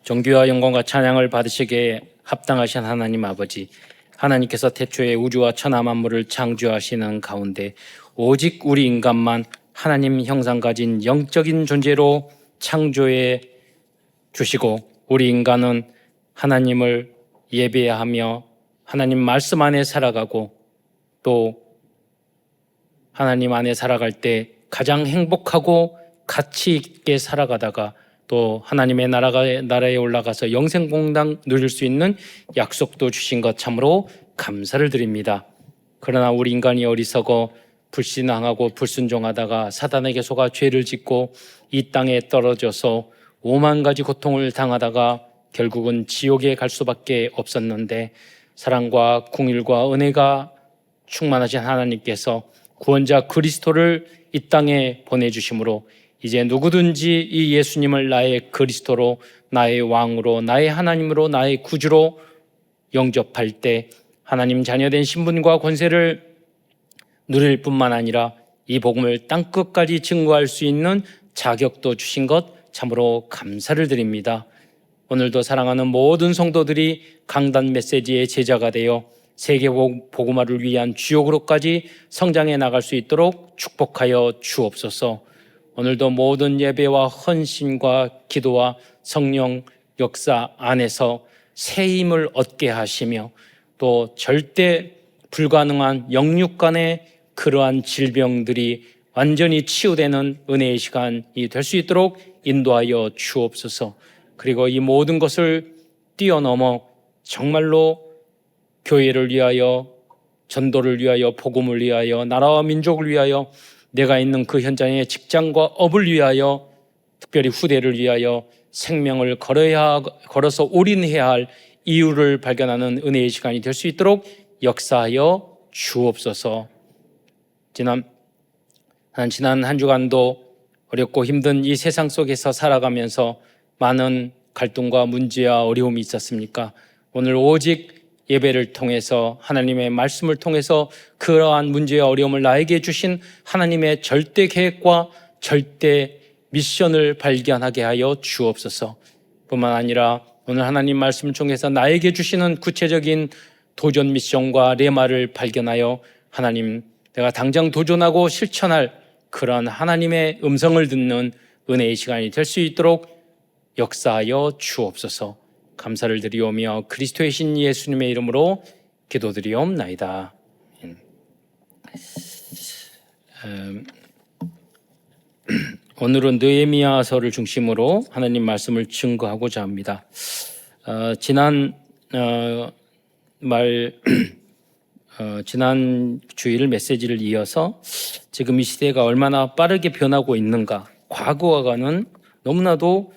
존귀와 영광과 찬양을 받으시기에 합당하신 하나님 아버지, 하나님께서 태초에 우주와 천하 만물을 창조하시는 가운데 오직 우리 인간만 하나님 형상 가진 영적인 존재로 창조해 주시고, 우리 인간은 하나님을 예배하며 하나님 말씀 안에 살아가고, 또 하나님 안에 살아갈 때 가장 행복하고 가치 있게 살아가다가 또 하나님의 나라에 올라가서 영생공당 누릴 수 있는 약속도 주신 것 참으로 감사를 드립니다. 그러나 우리 인간이 어리석어 불신앙하고 불순종하다가 사단에게 속아 죄를 짓고 이 땅에 떨어져서 오만 가지 고통을 당하다가 결국은 지옥에 갈 수밖에 없었는데, 사랑과 긍휼과 은혜가 충만하신 하나님께서 구원자 그리스도를 이 땅에 보내주심으로 이제 누구든지 이 예수님을 나의 그리스도로, 나의 왕으로, 나의 하나님으로, 나의 구주로 영접할 때 하나님 자녀된 신분과 권세를 누릴 뿐만 아니라 이 복음을 땅끝까지 증거할 수 있는 자격도 주신 것 참으로 감사를 드립니다. 오늘도 사랑하는 모든 성도들이 강단 메시지의 제자가 되어 세계 복음화를 위한 주역으로까지 성장해 나갈 수 있도록 축복하여 주옵소서. 오늘도 모든 예배와 헌신과 기도와 성령 역사 안에서 새 힘을 얻게 하시며, 또 절대 불가능한 영육 간의 그러한 질병들이 완전히 치유되는 은혜의 시간이 될 수 있도록 인도하여 주옵소서. 그리고 이 모든 것을 뛰어넘어 정말로 교회를 위하여, 전도를 위하여, 복음을 위하여, 나라와 민족을 위하여, 내가 있는 그 현장의 직장과 업을 위하여, 특별히 후대를 위하여 생명을 걸어서 올인해야 할 이유를 발견하는 은혜의 시간이 될 수 있도록 역사하여 주옵소서. 지난 한 주간도 어렵고 힘든 이 세상 속에서 살아가면서 많은 갈등과 문제와 어려움이 있었습니까? 오늘 오직 예배를 통해서, 하나님의 말씀을 통해서 그러한 문제와 어려움을 나에게 주신 하나님의 절대 계획과 절대 미션을 발견하게 하여 주옵소서. 뿐만 아니라 오늘 하나님 말씀을 통해서 나에게 주시는 구체적인 도전 미션과 레마를 발견하여 하나님, 내가 당장 도전하고 실천할 그런 하나님의 음성을 듣는 은혜의 시간이 될 수 있도록 역사하여 주옵소서. 감사를 드리오며 그리스도의 신 예수님의 이름으로 기도드리옵나이다. 오늘은 느헤미야서를 중심으로 하나님 말씀을 증거하고자 합니다. 지난 주일 메시지를 이어서 지금 이 시대가 얼마나 빠르게 변하고 있는가, 과거와는 너무나도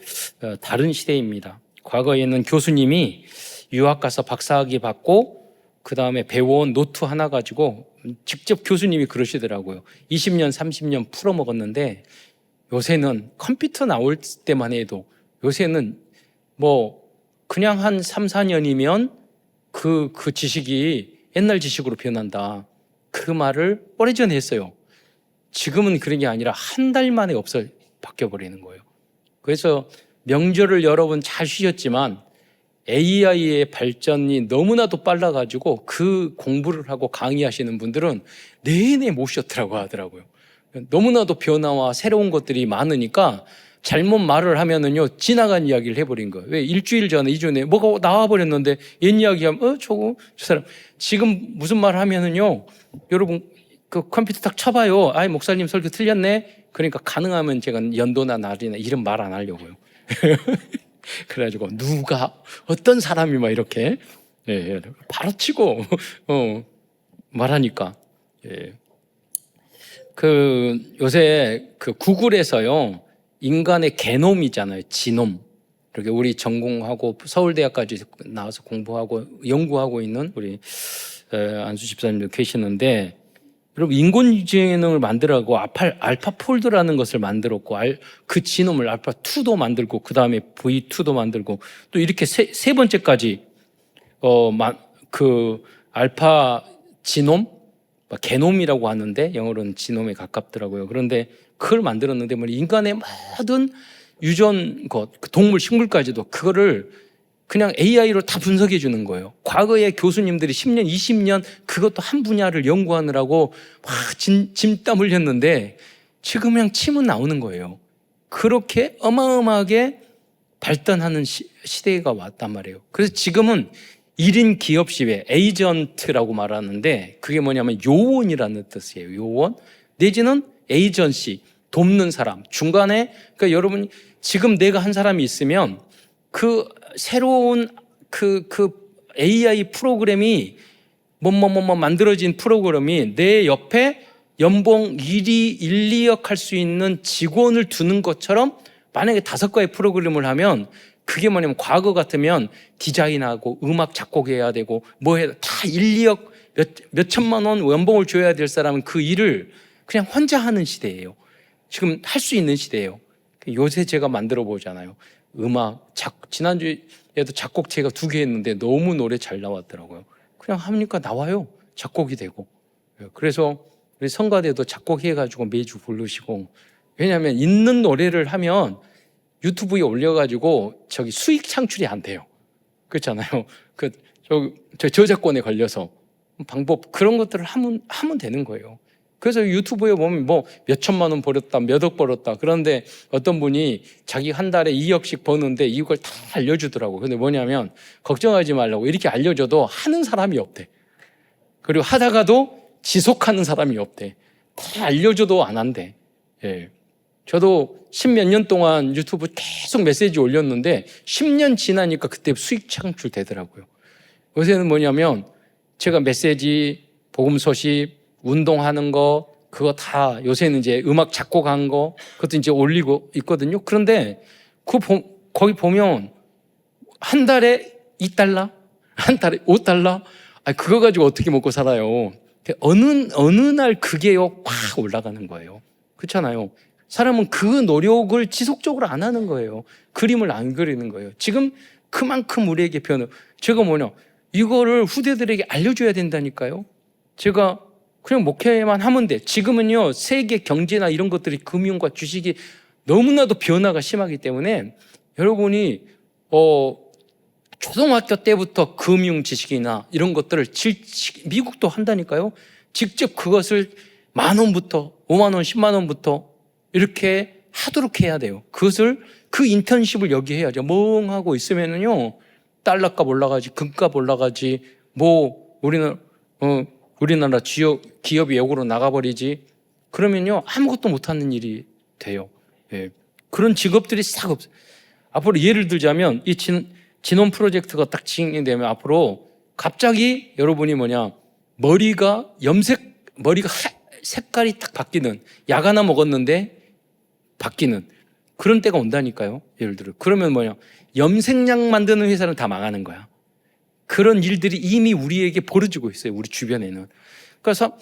다른 시대입니다. 과거에는 교수님이 유학 가서 박사학위 받고 그 다음에 배워온 노트 하나 가지고 직접 교수님이 그러시더라고요. 20년, 30년 풀어먹었는데 요새는 컴퓨터 나올 때만 해도, 요새는 뭐 그냥 한 3, 4년이면 그 지식이 옛날 지식으로 변한다. 그 말을 오래전에 했어요. 지금은 그런 게 아니라 한 달 만에 바뀌어버리는 거예요. 그래서 명절을 여러분 잘 쉬셨지만 AI의 발전이 너무나도 빨라가지고 그 공부를 하고 강의하시는 분들은 내내 못 쉬었더라고 하더라고요. 너무나도 변화와 새로운 것들이 많으니까 잘못 말을 하면은요, 지나간 이야기를 해버린 거예요. 왜? 일주일 전에, 이전에 뭐가 나와버렸는데 옛 이야기하면 저 사람 지금 무슨 말 하면은요, 여러분 그 컴퓨터 딱 쳐봐요. 아이, 목사님 설교 틀렸네. 그러니까 가능하면 제가 연도나 날이나 이름 말 안 하려고요. 그래가지고 누가 어떤 사람이 막 이렇게 바로 치고 말하니까, 요새 구글에서요, 인간의 게놈이잖아요, 지놈. 이렇게 우리 전공하고 서울대학까지 나와서 공부하고 연구하고 있는 우리 안수 집사님도 계시는데, 여러분 인공지능을 만들라고 알파폴드라는 것을 만들었고, 그 지놈을 알파2도 만들고, 그 다음에 V2도 만들고, 또 이렇게 세 번째까지 그 알파 지놈, 게놈이라고 하는데 영어로는 지놈에 가깝더라고요. 그런데 그걸 만들었는데 인간의 모든 유전 것, 그 동물, 식물까지도 그거를 그냥 AI로 다 분석해 주는 거예요. 과거에 교수님들이 10년, 20년 그것도 한 분야를 연구하느라고 막 짐땀 흘렸는데 지금 그냥 치면 나오는 거예요. 그렇게 어마어마하게 발전하는 시대가 왔단 말이에요. 그래서 지금은 1인 기업시에 에이전트라고 말하는데 그게 뭐냐면 요원이라는 뜻이에요. 요원 내지는 에이전시, 돕는 사람. 중간에 그러니까 여러분 지금 내가 한 사람이 있으면 그 새로운 그 AI 프로그램이 뭐 만들어진 프로그램이 내 옆에 연봉 1위, 1, 2역 할 수 있는 직원을 두는 것처럼 만약에 5가지 프로그램을 하면 그게 뭐냐면 과거 같으면 디자인하고 음악 작곡해야 되고 뭐 해야 다 1, 2억 몇 천만 원 연봉을 줘야 될 사람은 그 일을 그냥 혼자 하는 시대예요. 지금 할 수 있는 시대예요. 요새 제가 만들어 보잖아요. 음악, 지난주에도 작곡 제가 2개 했는데 너무 노래 잘 나왔더라고요. 그냥 하니까 나와요. 작곡이 되고. 그래서 우리 성가대도 작곡해가지고 매주 부르시고. 왜냐하면 있는 노래를 하면 유튜브에 올려가지고 수익 창출이 안 돼요. 그렇잖아요. 저작권에 걸려서 방법 그런 것들을 하면 되는 거예요. 그래서 유튜브에 보면 뭐 몇 천만 원 벌었다, 몇 억 벌었다. 그런데 어떤 분이 자기 한 달에 2억씩 버는데 이걸 다 알려주더라고. 근데 뭐냐면 걱정하지 말라고 이렇게 알려줘도 하는 사람이 없대. 그리고 하다가도 지속하는 사람이 없대. 다 알려줘도 안 한대. 예. 저도 10몇 년 동안 유튜브 계속 메시지 올렸는데 10년 지나니까 그때 수익 창출 되더라고요. 요새는 뭐냐면 제가 메시지, 복음 소식, 운동하는 거, 그거 다 요새는 이제 음악 작곡한 거, 그것도 이제 올리고 있거든요. 그런데 거기 보면 한 달에 $2, 한 달에 $5, 그거 가지고 어떻게 먹고 살아요? 어느 날 그게요, 확 올라가는 거예요. 그렇잖아요. 사람은 그 노력을 지속적으로 안 하는 거예요. 그림을 안 그리는 거예요. 지금 그만큼 우리에게 제가 이거를 후대들에게 알려줘야 된다니까요. 제가 그냥 목회만 하면 돼. 지금은요, 세계 경제나 이런 것들이 금융과 주식이 너무나도 변화가 심하기 때문에 여러분이 초등학교 때부터 금융 지식이나 이런 것들을 미국도 한다니까요. 직접 그것을 10,000원부터 50,000원, 100,000원부터 이렇게 하도록 해야 돼요. 그 인턴십을 여기 해야죠. 멍하고 있으면은요, 달러값 올라가지, 금값 올라가지, 우리나라 기업이 외국으로 나가버리지. 그러면요, 아무것도 못하는 일이 돼요. 예. 그런 직업들이 싹 없어요. 앞으로 예를 들자면, 이 진원 프로젝트가 딱 진행되면 앞으로 갑자기 여러분이 머리가 색깔이 딱 바뀌는, 약 하나 먹었는데 바뀌는 그런 때가 온다니까요. 예를 들어. 그러면 염색약 만드는 회사는 다 망하는 거야. 그런 일들이 이미 우리에게 벌어지고 있어요. 우리 주변에는. 그래서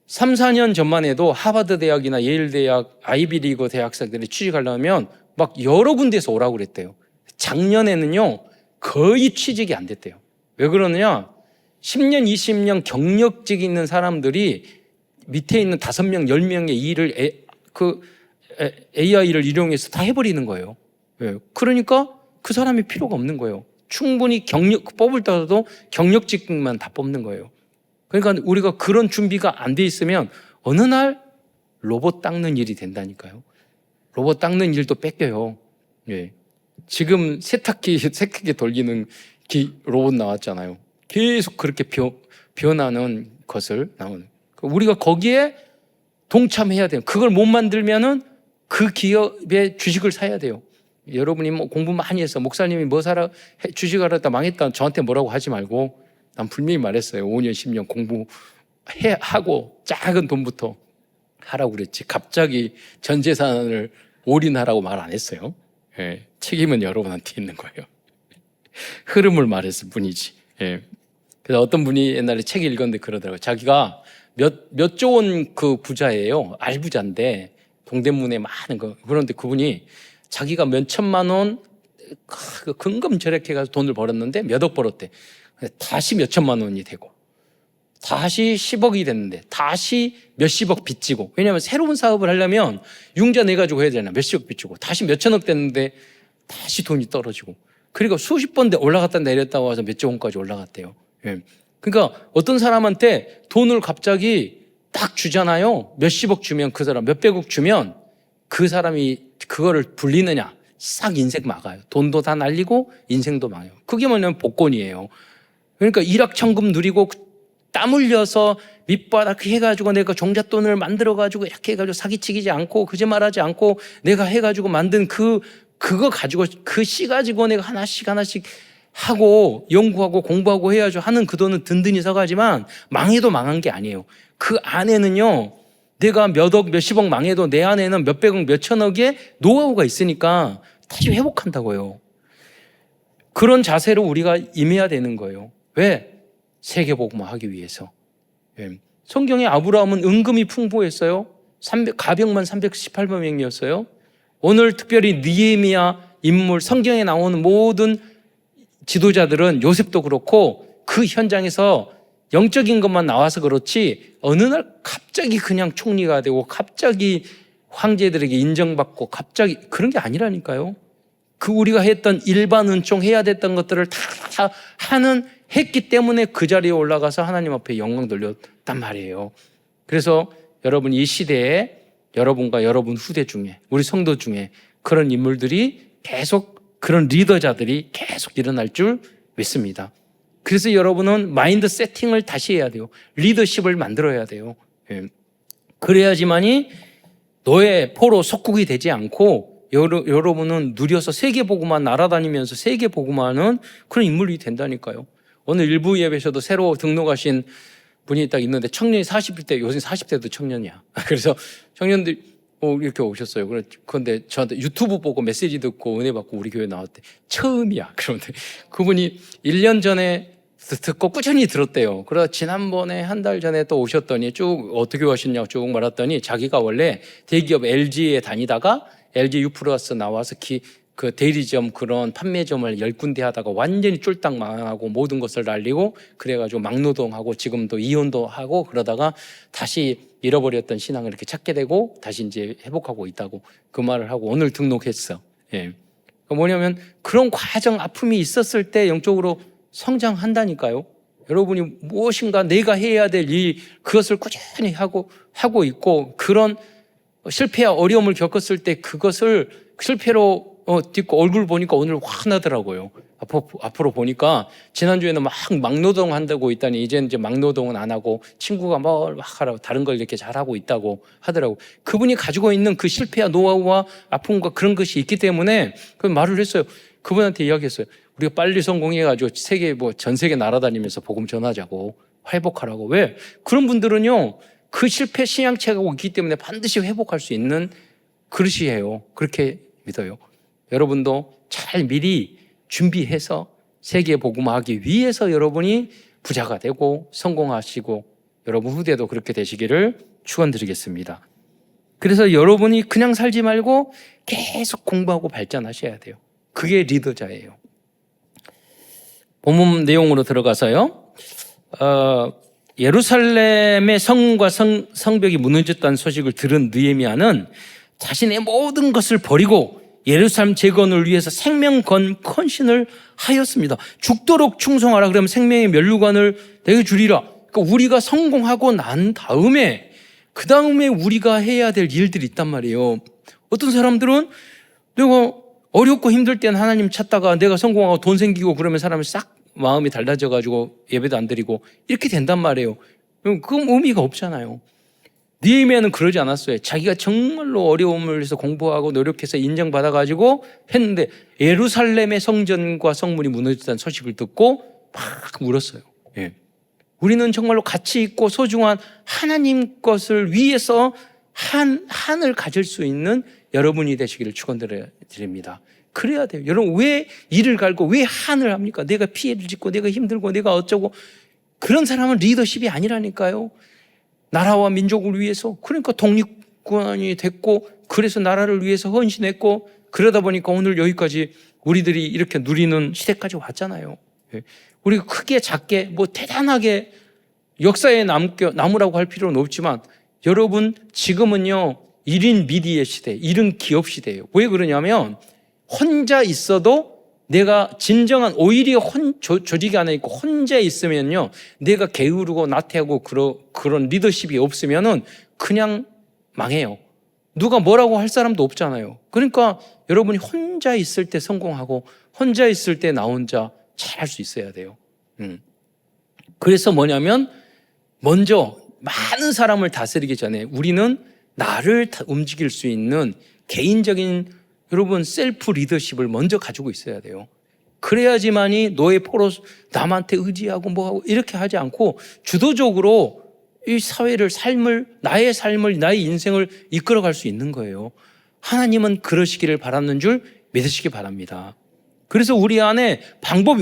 3, 4년 전만 해도 하버드 대학이나 예일 대학, 아이비리그 대학생들이 취직하려면 막 여러 군데에서 오라고 그랬대요. 작년에는요, 거의 취직이 안 됐대요. 왜 그러느냐? 10년, 20년 경력직 있는 사람들이 밑에 있는 5명, 10명의 일을 AI를 이용해서 다 해버리는 거예요. 그러니까 그 사람이 필요가 없는 거예요. 충분히 뽑을 때도 경력직만 다 뽑는 거예요. 그러니까 우리가 그런 준비가 안 돼 있으면 어느 날 로봇 닦는 일이 된다니까요. 로봇 닦는 일도 뺏겨요. 예. 지금 세탁기 돌리는 로봇 나왔잖아요. 계속 그렇게 변하는 것을 나오는. 우리가 거기에 동참해야 돼요. 그걸 못 만들면은 그 기업의 주식을 사야 돼요. 여러분이 공부 많이 해서 목사님이 주식하려다 망했다 저한테 뭐라고 하지 말고 난 분명히 말했어요. 5년, 10년 공부하고 작은 돈부터 하라고 그랬지. 갑자기 전 재산을 올인하라고 말 안 했어요. 예, 책임은 여러분한테 있는 거예요. 흐름을 말했을 뿐이지. 예. 그래서 어떤 분이 옛날에 책 읽었는데 그러더라고요. 자기가 몇 조 원 그 부자예요. 알부자인데 동대문에 많은 거. 그런데 그분이 자기가 몇 천만 원 근검절약해가지고 돈을 벌었는데 몇 억 벌었대. 다시 몇 천만 원이 되고 다시 10억이 됐는데 다시 몇십억 빚지고, 왜냐하면 새로운 사업을 하려면 융자 내가지고 해야 되잖아. 몇십억 빚지고 다시 몇천억 됐는데 다시 돈이 떨어지고, 그리고 수십 번 올라갔다 내렸다 와서 몇조 원까지 올라갔대요. 예. 그러니까 어떤 사람한테 돈을 갑자기 딱 주잖아요. 몇십억 주면 그 사람, 몇백억 주면 그 사람이 그거를 불리느냐, 싹 인생 망가요. 돈도 다 날리고 인생도 망해요. 그게 뭐냐면 복권이에요. 그러니까 일확천금 누리고 땀 흘려서 밑바닥 해가지고 내가 종잣돈을 만들어가지고 이렇게 해가지고 사기치지 않고 거짓말하지 않고 내가 해가지고 만든 그거 가지고 그 씨 가지고 내가 하나씩 하고 연구하고 공부하고 해야죠 하는 그 돈은 든든히 서가지만 망해도 망한 게 아니에요. 그 안에는요, 내가 몇억 몇십억 망해도 내 안에는 몇백억 몇천억의 노하우가 있으니까 다시 회복한다고요. 그런 자세로 우리가 임해야 되는 거예요. 왜? 세계복음화 하기 위해서. 성경에 아브라함은 은금이 풍부했어요. 가병만 318명이었어요. 오늘 특별히 느헤미야 인물, 성경에 나오는 모든 지도자들은, 요셉도 그렇고 그 현장에서 영적인 것만 나와서 그렇지 어느 날 갑자기 그냥 총리가 되고 갑자기 황제들에게 인정받고 갑자기 그런 게 아니라니까요. 그 우리가 했던 일반 은총 해야 됐던 것들을 다 했기 때문에 그 자리에 올라가서 하나님 앞에 영광 돌렸단 말이에요. 그래서 여러분, 이 시대에 여러분과 여러분 후대 중에, 우리 성도 중에 그런 인물들이 계속, 그런 리더자들이 계속 일어날 줄 믿습니다. 그래서 여러분은 마인드 세팅을 다시 해야 돼요. 리더십을 만들어야 돼요. 그래야지만이 너의 포로 속국이 되지 않고 여러분은 누려서 세계복음만 날아다니면서 세계복음하는 그런 인물이 된다니까요. 오늘 일부 예배에서도 새로 등록하신 분이 딱 있는데, 청년이 40대, 요새 40대도 청년이야. 그래서 청년들이 이렇게 오셨어요. 그런데 저한테 유튜브 보고 메시지 듣고 은혜 받고 우리 교회 나왔대. 처음이야. 그런데 그분이 1년 전에 듣고 꾸준히 들었대요. 그러다 지난번에 한 달 전에 또 오셨더니 쭉 어떻게 하셨냐고 쭉 말했더니, 자기가 원래 대기업 LG에 다니다가 LG U+스 나와서 그 대리점 그런 판매점을 10군데 하다가 완전히 쫄딱 망하고 모든 것을 날리고 그래가지고 막노동하고 지금도 이혼도 하고 그러다가 다시 잃어버렸던 신앙을 이렇게 찾게 되고 다시 이제 회복하고 있다고 그 말을 하고 오늘 등록했어. 예. 뭐냐면 그런 과정, 아픔이 있었을 때 영적으로 성장한다니까요. 여러분이 무엇인가 내가 해야 될 일, 그것을 꾸준히 하고 있고, 그런 실패와 어려움을 겪었을 때 그것을 실패로 딛고 얼굴 보니까 오늘 화나더라고요. 앞으로 보니까 지난주에는 막노동 한다고 있다니 이제는 이제 막노동은 안 하고 친구가 막 하라고 다른 걸 이렇게 잘하고 있다고 하더라고요. 그분이 가지고 있는 그 실패와 노하우와 아픔과 그런 것이 있기 때문에 그 말을 했어요. 그분한테 이야기했어요. 우리가 빨리 성공해가지고 전 세계 날아다니면서 복음 전하자고, 회복하라고. 왜? 그런 분들은요, 그 실패 신앙체가 있기 때문에 반드시 회복할 수 있는 그릇이에요. 그렇게 믿어요. 여러분도 잘 미리 준비해서 세계 복음화하기 위해서 여러분이 부자가 되고 성공하시고 여러분 후대도 그렇게 되시기를 축원드리겠습니다. 그래서 여러분이 그냥 살지 말고 계속 공부하고 발전하셔야 돼요. 그게 리더자예요. 본문 내용으로 들어가서요. 예루살렘의 성과 성벽이 무너졌다는 소식을 들은 느헤미야는 자신의 모든 것을 버리고 예루살렘 재건을 위해서 생명 건 헌신을 하였습니다. 죽도록 충성하라. 그러면 생명의 면류관을 내게 주리라. 그러니까 우리가 성공하고 난 다음에 그 다음에 우리가 해야 될 일들이 있단 말이에요. 어떤 사람들은 내가 어렵고 힘들 때는 하나님 찾다가 내가 성공하고 돈 생기고 그러면 사람이 싹 마음이 달라져가지고 예배도 안 드리고 이렇게 된단 말이에요. 그건 의미가 없잖아요. 느헤미야는 그러지 않았어요. 자기가 정말로 어려움을 해서 공부하고 노력해서 인정받아가지고 했는데 예루살렘의 성전과 성문이 무너졌다는 소식을 듣고 막 울었어요. 예. 우리는 정말로 가치 있고 소중한 하나님 것을 위해서 한을 가질 수 있는 여러분이 되시기를 축원드립니다. 그래야 돼요. 여러분 왜 일을 갈고 왜 한을 합니까? 내가 피해를 짓고 내가 힘들고 내가 어쩌고, 그런 사람은 리더십이 아니라니까요. 나라와 민족을 위해서, 그러니까 독립군이 됐고 그래서 나라를 위해서 헌신했고 그러다 보니까 오늘 여기까지 우리들이 이렇게 누리는 시대까지 왔잖아요. 우리가 크게 작게 뭐 대단하게 역사에 남으라고 할 필요는 없지만 여러분 지금은요 1인 미디어 시대, 1인 기업 시대예요. 왜 그러냐면 혼자 있어도 내가 진정한 오히려 조직이 안에 있고 혼자 있으면요 내가 게으르고 나태하고 그런 리더십이 없으면은 그냥 망해요. 누가 뭐라고 할 사람도 없잖아요. 그러니까 여러분이 혼자 있을 때 성공하고 혼자 있을 때 나 혼자 잘할 수 있어야 돼요. 그래서 뭐냐면 먼저 많은 사람을 다스리기 전에 우리는 나를 움직일 수 있는 개인적인 여러분 셀프 리더십을 먼저 가지고 있어야 돼요. 그래야지만이 너의 포로 남한테 의지하고 뭐하고 이렇게 하지 않고 주도적으로 이 사회를 나의 삶을 나의 인생을 이끌어갈 수 있는 거예요. 하나님은 그러시기를 바라는 줄 믿으시기 바랍니다. 그래서 우리 안에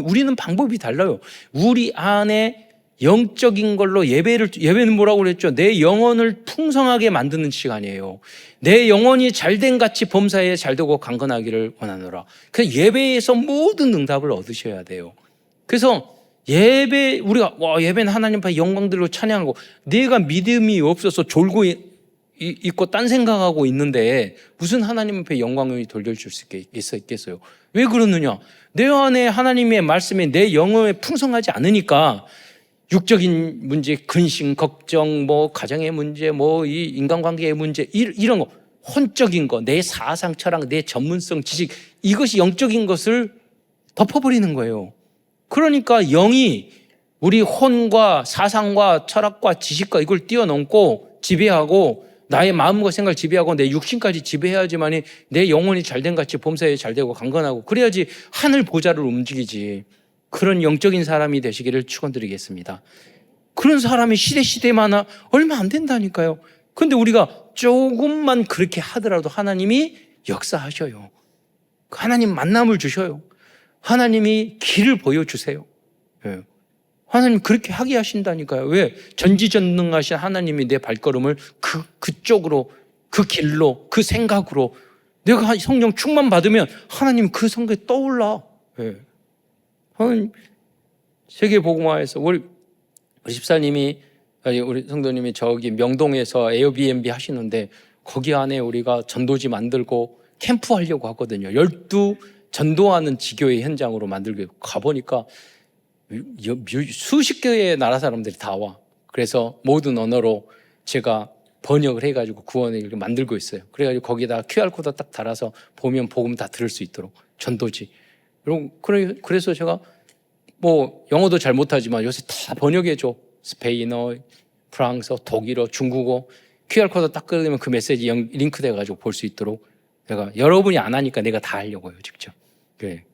우리는 방법이 달라요. 우리 안에 영적인 걸로 예배는 뭐라고 그랬죠? 내 영혼을 풍성하게 만드는 시간이에요. 내 영혼이 잘된 같이 범사에 잘되고 강건하기를 원하노라. 그래서 예배에서 모든 응답을 얻으셔야 돼요. 그래서 우리가 예배는 하나님 앞에 영광들로 찬양하고 내가 믿음이 없어서 졸고 있고 딴 생각하고 있는데 무슨 하나님 앞에 영광이 돌려줄 수 있겠어요? 왜 그러느냐? 내 안에 하나님의 말씀이 내 영혼에 풍성하지 않으니까 육적인 문제, 근심, 걱정, 가정의 문제, 이 인간관계의 문제, 이런 거, 혼적인 거, 내 사상, 철학, 내 전문성, 지식, 이것이 영적인 것을 덮어버리는 거예요. 그러니까 영이 우리 혼과 사상과 철학과 지식과 이걸 뛰어넘고 지배하고 나의 마음과 생각을 지배하고 내 육신까지 지배해야지만이 내 영혼이 잘된 같이 범사에 잘되고 강건하고 그래야지 하늘 보좌를 움직이지. 그런 영적인 사람이 되시기를 축원드리겠습니다. 그런 사람이 시대마다 얼마 안 된다니까요. 그런데 우리가 조금만 그렇게 하더라도 하나님이 역사하셔요. 하나님 만남을 주셔요. 하나님이 길을 보여주세요. 하나님 그렇게 하게 하신다니까요. 왜? 전지전능하신 하나님이 내 발걸음을 그쪽으로, 그 길로, 그 생각으로 내가 성령 충만 받으면 하나님 그 성경에 떠올라. 세계복음화에서 우리 집사님이 우리 성도님이 저기 명동에서 에어비앤비 하시는데 거기 안에 우리가 전도지 만들고 캠프 하려고 하거든요. 12 전도하는 지교의 현장으로 만들고 가보니까 수십 개의 나라 사람들이 다 와. 그래서 모든 언어로 제가 번역을 해가지고 구원을 이렇게 만들고 있어요. 그래가지고 거기다 QR코드 딱 달아서 보면 복음 다 들을 수 있도록 전도지. 그래서 제가 영어도 잘 못하지만 요새 다 번역해줘. 스페인어, 프랑스어, 독일어, 중국어. QR코드 딱 끌으면 그 메시지 링크 돼가지고 볼 수 있도록 내가 여러분이 안 하니까 내가 다 하려고요, 직접. 그래.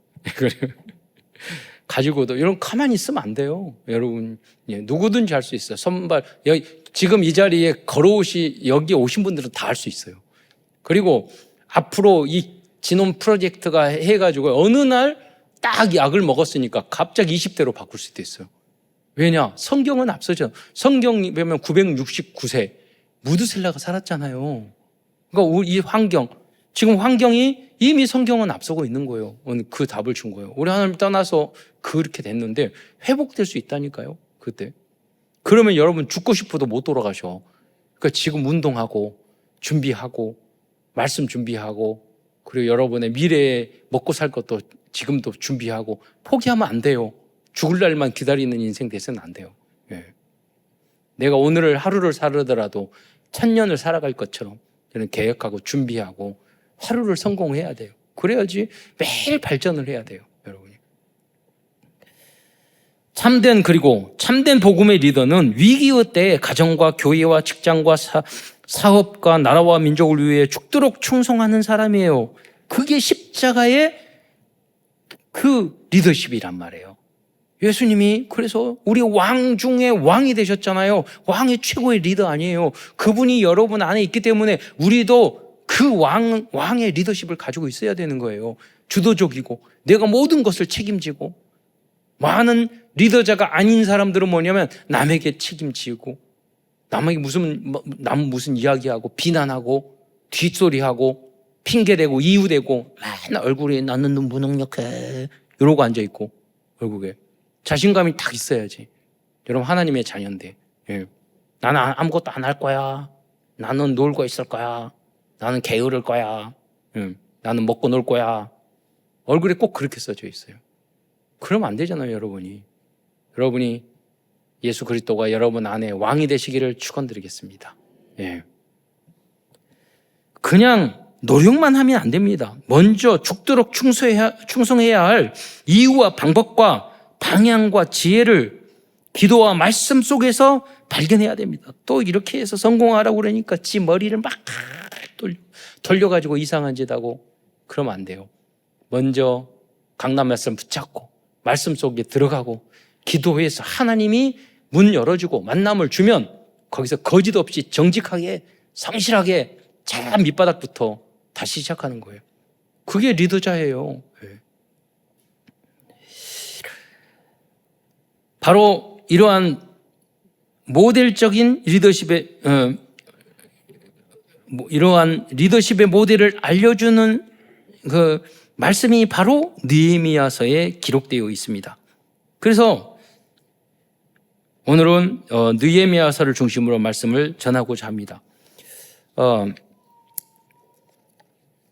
가지고도 이런 가만히 있으면 안 돼요. 여러분, 누구든지 할 수 있어요. 선발 지금 이 자리에 여기 오신 분들은 다 할 수 있어요. 그리고 앞으로 이 진혼 프로젝트가 해가지고 어느 날 딱 약을 먹었으니까 갑자기 20대로 바꿀 수도 있어요. 왜냐? 성경은 앞서죠. 성경이 보면 969세 무드셀라가 살았잖아요. 그러니까 이 지금 환경이 이미 성경은 앞서고 있는 거예요. 그 답을 준 거예요. 우리 하나님 떠나서 그렇게 됐는데 회복될 수 있다니까요. 그때. 그러면 여러분 죽고 싶어도 못 돌아가셔. 그러니까 지금 운동하고 준비하고 말씀 준비하고 그리고 여러분의 미래에 먹고 살 것도 지금도 준비하고 포기하면 안 돼요. 죽을 날만 기다리는 인생 돼서는 안 돼요. 내가 오늘을 하루를 살더라도 1000년을 살아갈 것처럼 저는 계획하고 준비하고 하루를 성공해야 돼요. 그래야지 매일 발전을 해야 돼요, 여러분이. 참된 복음의 리더는 위기의 때에 가정과 교회와 직장과 사업과 나라와 민족을 위해 죽도록 충성하는 사람이에요. 그게 십자가의 그 리더십이란 말이에요. 예수님이 그래서 우리 왕 중에 왕이 되셨잖아요. 왕의 최고의 리더 아니에요. 그분이 여러분 안에 있기 때문에 우리도 그 왕의 리더십을 가지고 있어야 되는 거예요. 주도적이고 내가 모든 것을 책임지고. 많은 리더자가 아닌 사람들은 뭐냐면 남에게 책임지고 남에게 무슨 이야기하고 비난하고 뒷소리하고 핑계대고 이유대고 맨날 얼굴에 나는 무능력해 이러고 앉아있고 결국에 자신감이 딱 있어야지. 여러분 하나님의 자녀인데 예. 나는 아무것도 안 할 거야. 나는 놀고 있을 거야. 나는 게으를 거야. 나는 먹고 놀 거야. 얼굴에 꼭 그렇게 써져 있어요. 그러면 안 되잖아요, 여러분이. 여러분이 예수 그리스도가 여러분 안에 왕이 되시기를 축원드리겠습니다. 예. 그냥 노력만 하면 안 됩니다. 먼저 죽도록 충성해야 할 이유와 방법과 방향과 지혜를 기도와 말씀 속에서 발견해야 됩니다. 또 이렇게 해서 성공하라고 그러니까 지 머리를 막 돌려가지고 이상한 짓 하고 그러면 안 돼요. 먼저 강남 말씀 붙잡고 말씀 속에 들어가고 기도해서 하나님이 문 열어주고 만남을 주면 거기서 거짓 없이 정직하게 성실하게 참 밑바닥부터 다시 시작하는 거예요. 그게 리더자예요. 바로 이러한 모델적인 리더십의 이러한 리더십의 모델을 알려주는 그 말씀이 바로 느헤미야서에 기록되어 있습니다. 그래서 오늘은 느헤미야서를 중심으로 말씀을 전하고자 합니다.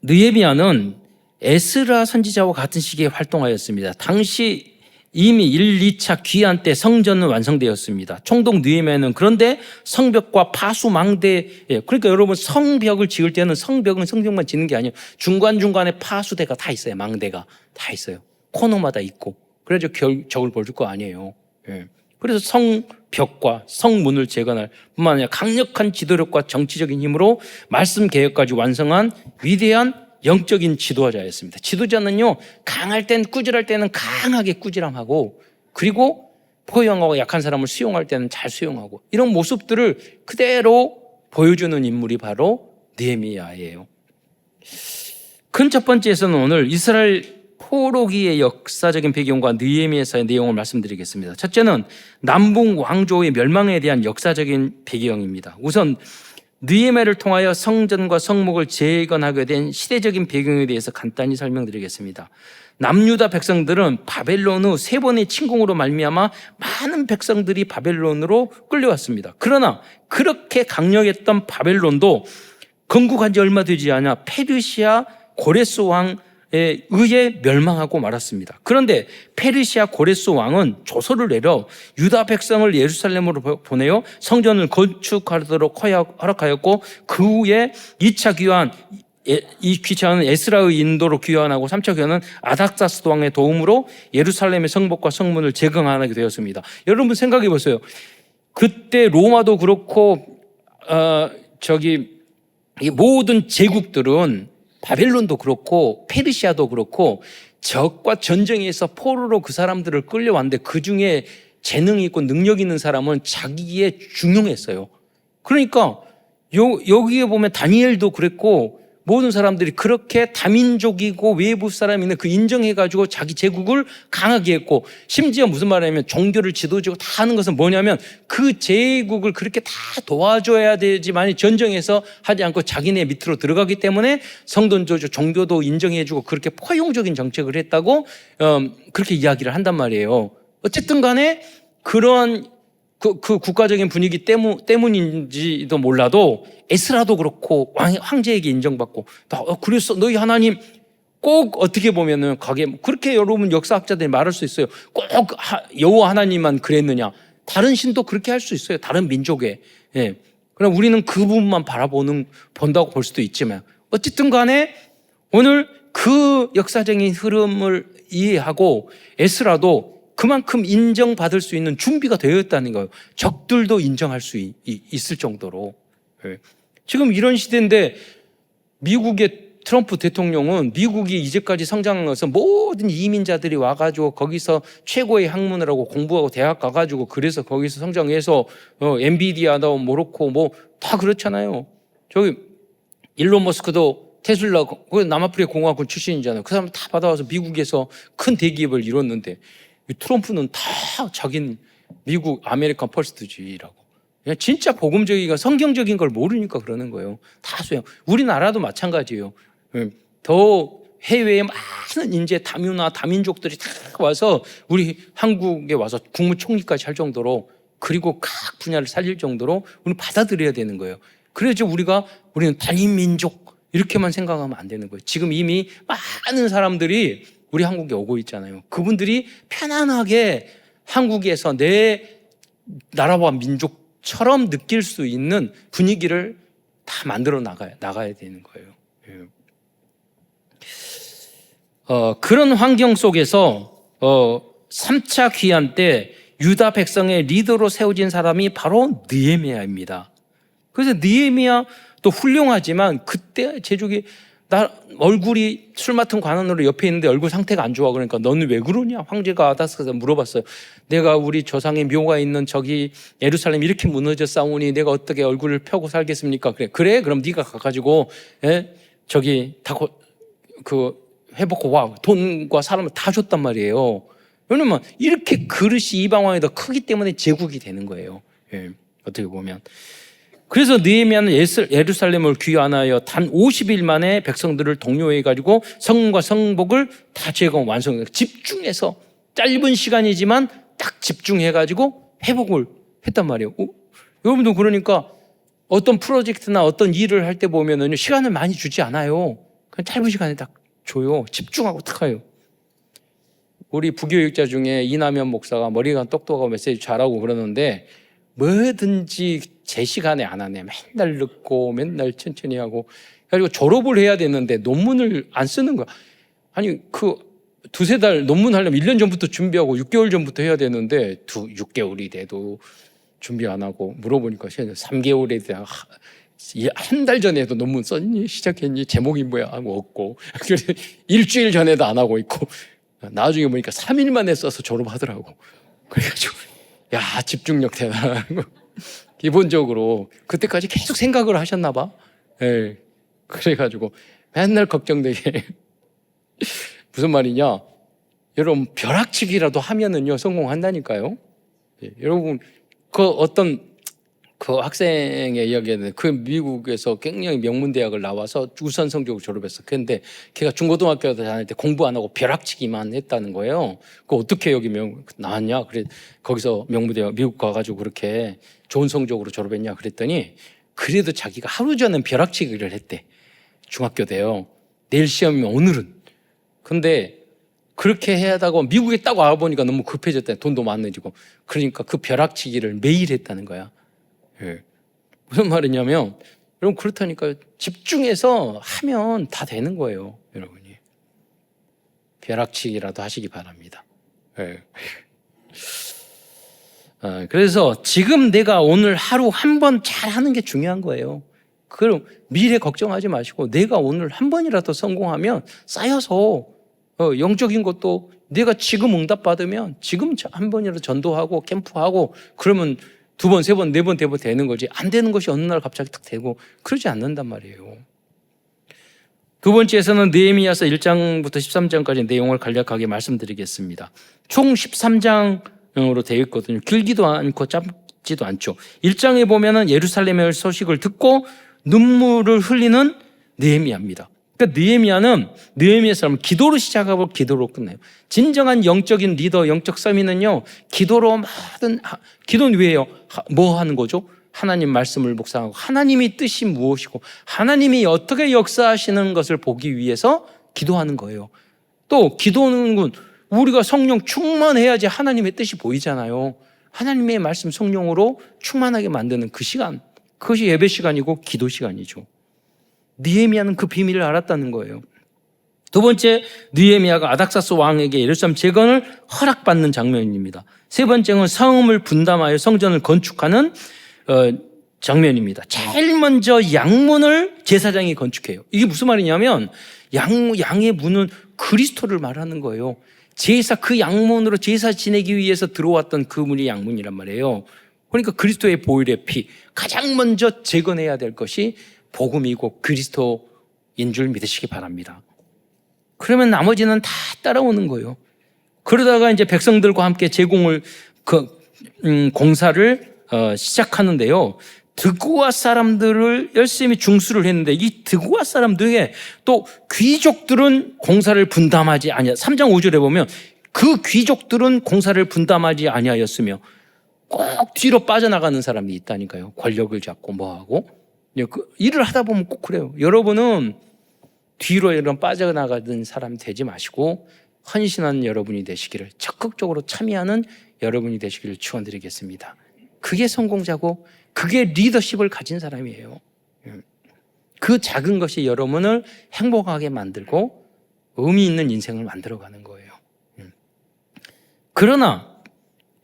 느헤미야는 에스라 선지자와 같은 시기에 활동하였습니다. 당시 이미 1, 2차 귀환 때 성전은 완성되었습니다. 총독 느헤미야는 그런데 성벽과 파수망대, 그러니까 여러분 성벽을 지을 때는 성벽은 성벽만 짓는 게 아니에요. 중간중간에 파수대가 다 있어요. 망대가 다 있어요. 코너마다 있고. 그래서 적을 벌줄 거 아니에요. 그래서 성벽과 성문을 재건할 뿐만 아니라 강력한 지도력과 정치적인 힘으로 말씀 개혁까지 완성한 위대한 영적인 지도자였습니다. 지도자는요, 강할 땐 꾸질할 때는 강하게 꾸질함하고, 그리고 포용하고 약한 사람을 수용할 때는 잘 수용하고, 이런 모습들을 그대로 보여주는 인물이 바로 느헤미야예요. 큰 첫 번째에서는 오늘 이스라엘 포로기의 역사적인 배경과 느헤미야서의 내용을 말씀드리겠습니다. 첫째는 남북 왕조의 멸망에 대한 역사적인 배경입니다. 우선 느헤미야를 통하여 성전과 성목을 재건하게 된 시대적인 배경에 대해서 간단히 설명드리겠습니다. 남유다 백성들은 바벨론 후 세 번의 침공으로 말미암아 많은 백성들이 바벨론으로 끌려왔습니다. 그러나 그렇게 강력했던 바벨론도 건국한 지 얼마 되지 않아 페르시아 고레스 왕에 의해 멸망하고 말았습니다. 그런데 페르시아 고레스 왕은 조서를 내려 유다 백성을 예루살렘으로 보내어 성전을 건축하도록 허락하였고, 그 후에 2차 귀환, 이 귀환은 에스라의 인도로 귀환하고 3차 귀환은 아닥사스 왕의 도움으로 예루살렘의 성벽과 성문을 재건하게 되었습니다. 여러분 생각해 보세요. 그때 로마도 그렇고 이 모든 제국들은 바벨론도 그렇고 페르시아도 그렇고 적과 전쟁에서 포로로 그 사람들을 끌려왔는데 그 중에 재능이 있고 능력 있는 사람은 자기에 중용했어요. 그러니까 여기에 보면 다니엘도 그랬고 모든 사람들이 그렇게 다민족이고 외부 사람인데 그 인정해가지고 자기 제국을 강하게 했고, 심지어 무슨 말이냐면 종교를 지도자고 다 하는 것은 뭐냐면 그 제국을 그렇게 다 도와줘야 되지만 전쟁에서 하지 않고 자기네 밑으로 들어가기 때문에 성전조주 종교도 인정해주고 그렇게 포용적인 정책을 했다고 그렇게 이야기를 한단 말이에요. 어쨌든 간에 그런 그 국가적인 분위기 때문인지도 몰라도 에스라도 그렇고 황제에게 인정받고, 그래서 너희 하나님 꼭 어떻게 보면은 그렇게 여러분 역사학자들이 말할 수 있어요. 꼭 여호와 하나님만 그랬느냐? 다른 신도 그렇게 할 수 있어요. 다른 민족에. 그럼 우리는 그 부분만 본다고 볼 수도 있지만, 어쨌든 간에 오늘 그 역사적인 흐름을 이해하고 에스라도 그만큼 인정받을 수 있는 준비가 되어 있다는 거예요. 적들도 인정할 수 있을 정도로. 지금 이런 시대인데 미국의 트럼프 대통령은 미국이 이제까지 성장한 것은 모든 이민자들이 와가지고 거기서 최고의 학문을 하고 공부하고 대학 가가지고 그래서 거기서 성장해서 엔비디아나 모로코 다 그렇잖아요. 저기 일론 머스크도 테슬라 남아프리카 공화국 출신이잖아요. 그 사람 다 받아와서 미국에서 큰 대기업을 이뤘는데 트럼프는 다 자기는 미국 아메리칸 퍼스트주의라고. 진짜 복음적이가 성경적인 걸 모르니까 그러는 거예요. 다 소용. 우리나라도 마찬가지예요. 더 해외에 많은 인재 다문화 다민족들이 다 와서 우리 한국에 와서 국무총리까지 할 정도로 그리고 각 분야를 살릴 정도로 우리는 받아들여야 되는 거예요. 그래야지 우리는 단일민족 이렇게만 생각하면 안 되는 거예요. 지금 이미 많은 사람들이 우리 한국에 오고 있잖아요. 그분들이 편안하게 한국에서 내 나라와 민족처럼 느낄 수 있는 분위기를 다 만들어 나가야 되는 거예요. 그런 환경 속에서 3차 귀환 때 유다 백성의 리더로 세워진 사람이 바로 느헤미야입니다. 그래서 느헤미야도 훌륭하지만 그때 제족이 나 얼굴이 술 맡은 관원으로 옆에 있는데 얼굴 상태가 안 좋아. 그러니까 너는 왜 그러냐? 황제가 아다스가 물어봤어요. 내가 우리 조상의 묘가 있는 저기 예루살렘 이렇게 무너졌사오니 내가 어떻게 얼굴을 펴고 살겠습니까? 그래 그럼 네가 가가지고 저기 다 회복하고 와. 돈과 사람을 다 줬단 말이에요. 왜냐면 이렇게 그릇이 이방 왕이 더 크기 때문에 제국이 되는 거예요. 어떻게 보면. 그래서 느헤미야는 예루살렘을 귀환하여 단 50일 만에 백성들을 독려해가지고 성문과 성복을 다 재건 완성해요. 집중해서 짧은 시간이지만 딱 집중해가지고 회복을 했단 말이에요. 여러분도 그러니까 어떤 프로젝트나 어떤 일을 할 때 보면은 시간을 많이 주지 않아요. 그냥 짧은 시간에 딱 줘요. 집중하고 딱 해요. 우리 부교육자 중에 이남현 목사가 머리가 똑똑하고 메시지 잘하고 그러는데 뭐든지 제 시간에 안 하네. 맨날 늦고 맨날 천천히 하고. 그리고 졸업을 해야 되는데 논문을 안 쓰는 거야. 아니 두세 달 논문 하려면 1년 전부터 준비하고 6개월 전부터 해야 되는데 6개월이 돼도 준비 안 하고 물어보니까 3개월에 대한 한 달 전에도 논문 썼니? 시작했니? 제목이 뭐야? 하고 없고 일주일 전에도 안 하고 있고 나중에 보니까 3일 만에 써서 졸업하더라고. 그래가지고 야 집중력 대단한 거. 기본적으로 그때까지 계속 생각을 하셨나 봐. 예. 그래가지고 맨날 걱정되게 무슨 말이냐? 여러분 벼락치기라도 하면은요 성공한다니까요. 예. 여러분 그 학생의 이야기는 그 미국에서 굉장히 명문대학을 나와서 우선 성적으로 졸업했어. 그런데 걔가 중고등학교 다닐 때 공부 안 하고 벼락치기만 했다는 거예요. 그 어떻게 여기 나왔냐? 그래 거기서 명문대학 미국 가가지고 그렇게 좋은 성적으로 졸업했냐? 그랬더니 그래도 자기가 하루 전엔 벼락치기를 했대. 중학교 때요. 내일 시험이면 오늘은. 근데 그렇게 해야 하다가 미국에 딱 와보니까 너무 급해졌대. 돈도 많아지고. 그러니까 그 벼락치기를 매일 했다는 거야. 예. 무슨 말이냐면 여러분 그렇다니까 집중해서 하면 다 되는 거예요. 여러분이 벼락치기라도 하시기 바랍니다. 예. 그래서 지금 내가 오늘 하루 한 번 잘하는 게 중요한 거예요. 그럼 미래 걱정하지 마시고 내가 오늘 한 번이라도 성공하면 쌓여서 영적인 것도 내가 지금 응답받으면 지금 한 번이라도 전도하고 캠프하고 그러면 2번, 3번, 4번 되는 거지. 안 되는 것이 어느 날 갑자기 딱 되고 그러지 않는단 말이에요. 두 번째에서는 느헤미야서 1장부터 13장까지 내용을 간략하게 말씀드리겠습니다. 총 13장으로 되어 있거든요. 길기도 않고 짧지도 않죠. 1장에 보면은 예루살렘의 소식을 듣고 눈물을 흘리는 느헤미야입니다. 그러니까 느헤미야 사람은 기도로 시작하고 기도로 끝내요. 진정한 영적인 리더, 영적 서민은요, 기도는 왜요? 뭐 하는 거죠? 하나님 말씀을 묵상하고 하나님의 뜻이 무엇이고 하나님이 어떻게 역사하시는 것을 보기 위해서 기도하는 거예요. 또 기도는 우리가 성령 충만해야지 하나님의 뜻이 보이잖아요. 하나님의 말씀 성령으로 충만하게 만드는 그 시간, 그것이 예배 시간이고 기도 시간이죠. 느헤미야는 그 비밀을 알았다는 거예요. 두 번째, 느헤미야가 아닥사스 왕에게 예루살렘 재건을 허락받는 장면입니다. 세 번째는 성읍을 분담하여 성전을 건축하는 장면입니다. 제일 먼저 양문을 제사장이 건축해요. 이게 무슨 말이냐면 양의 문은 그리스도를 말하는 거예요. 그 양문으로 제사 지내기 위해서 들어왔던 그 문이 양문이란 말이에요. 그러니까 그리스도의 보혈의 피, 가장 먼저 재건해야 될 것이 복음이고 그리스도인 줄 믿으시기 바랍니다. 그러면 나머지는 다 따라오는 거예요. 그러다가 이제 백성들과 함께 공사를 시작하는데요. 드고아 사람들을 열심히 중수를 했는데 이 드고아 사람들에게 또 귀족들은 공사를 분담하지 아니하. 3장 5절에 보면 그 귀족들은 공사를 분담하지 아니하였으며 꼭 뒤로 빠져나가는 사람이 있다니까요. 권력을 잡고 뭐하고. 일을 하다 보면 꼭 그래요. 여러분은 뒤로 이런 빠져나가는 사람 되지 마시고 헌신한 여러분이 되시기를, 적극적으로 참여하는 여러분이 되시기를 축원드리겠습니다. 그게 성공자고 그게 리더십을 가진 사람이에요. 그 작은 것이 여러분을 행복하게 만들고 의미 있는 인생을 만들어가는 거예요. 그러나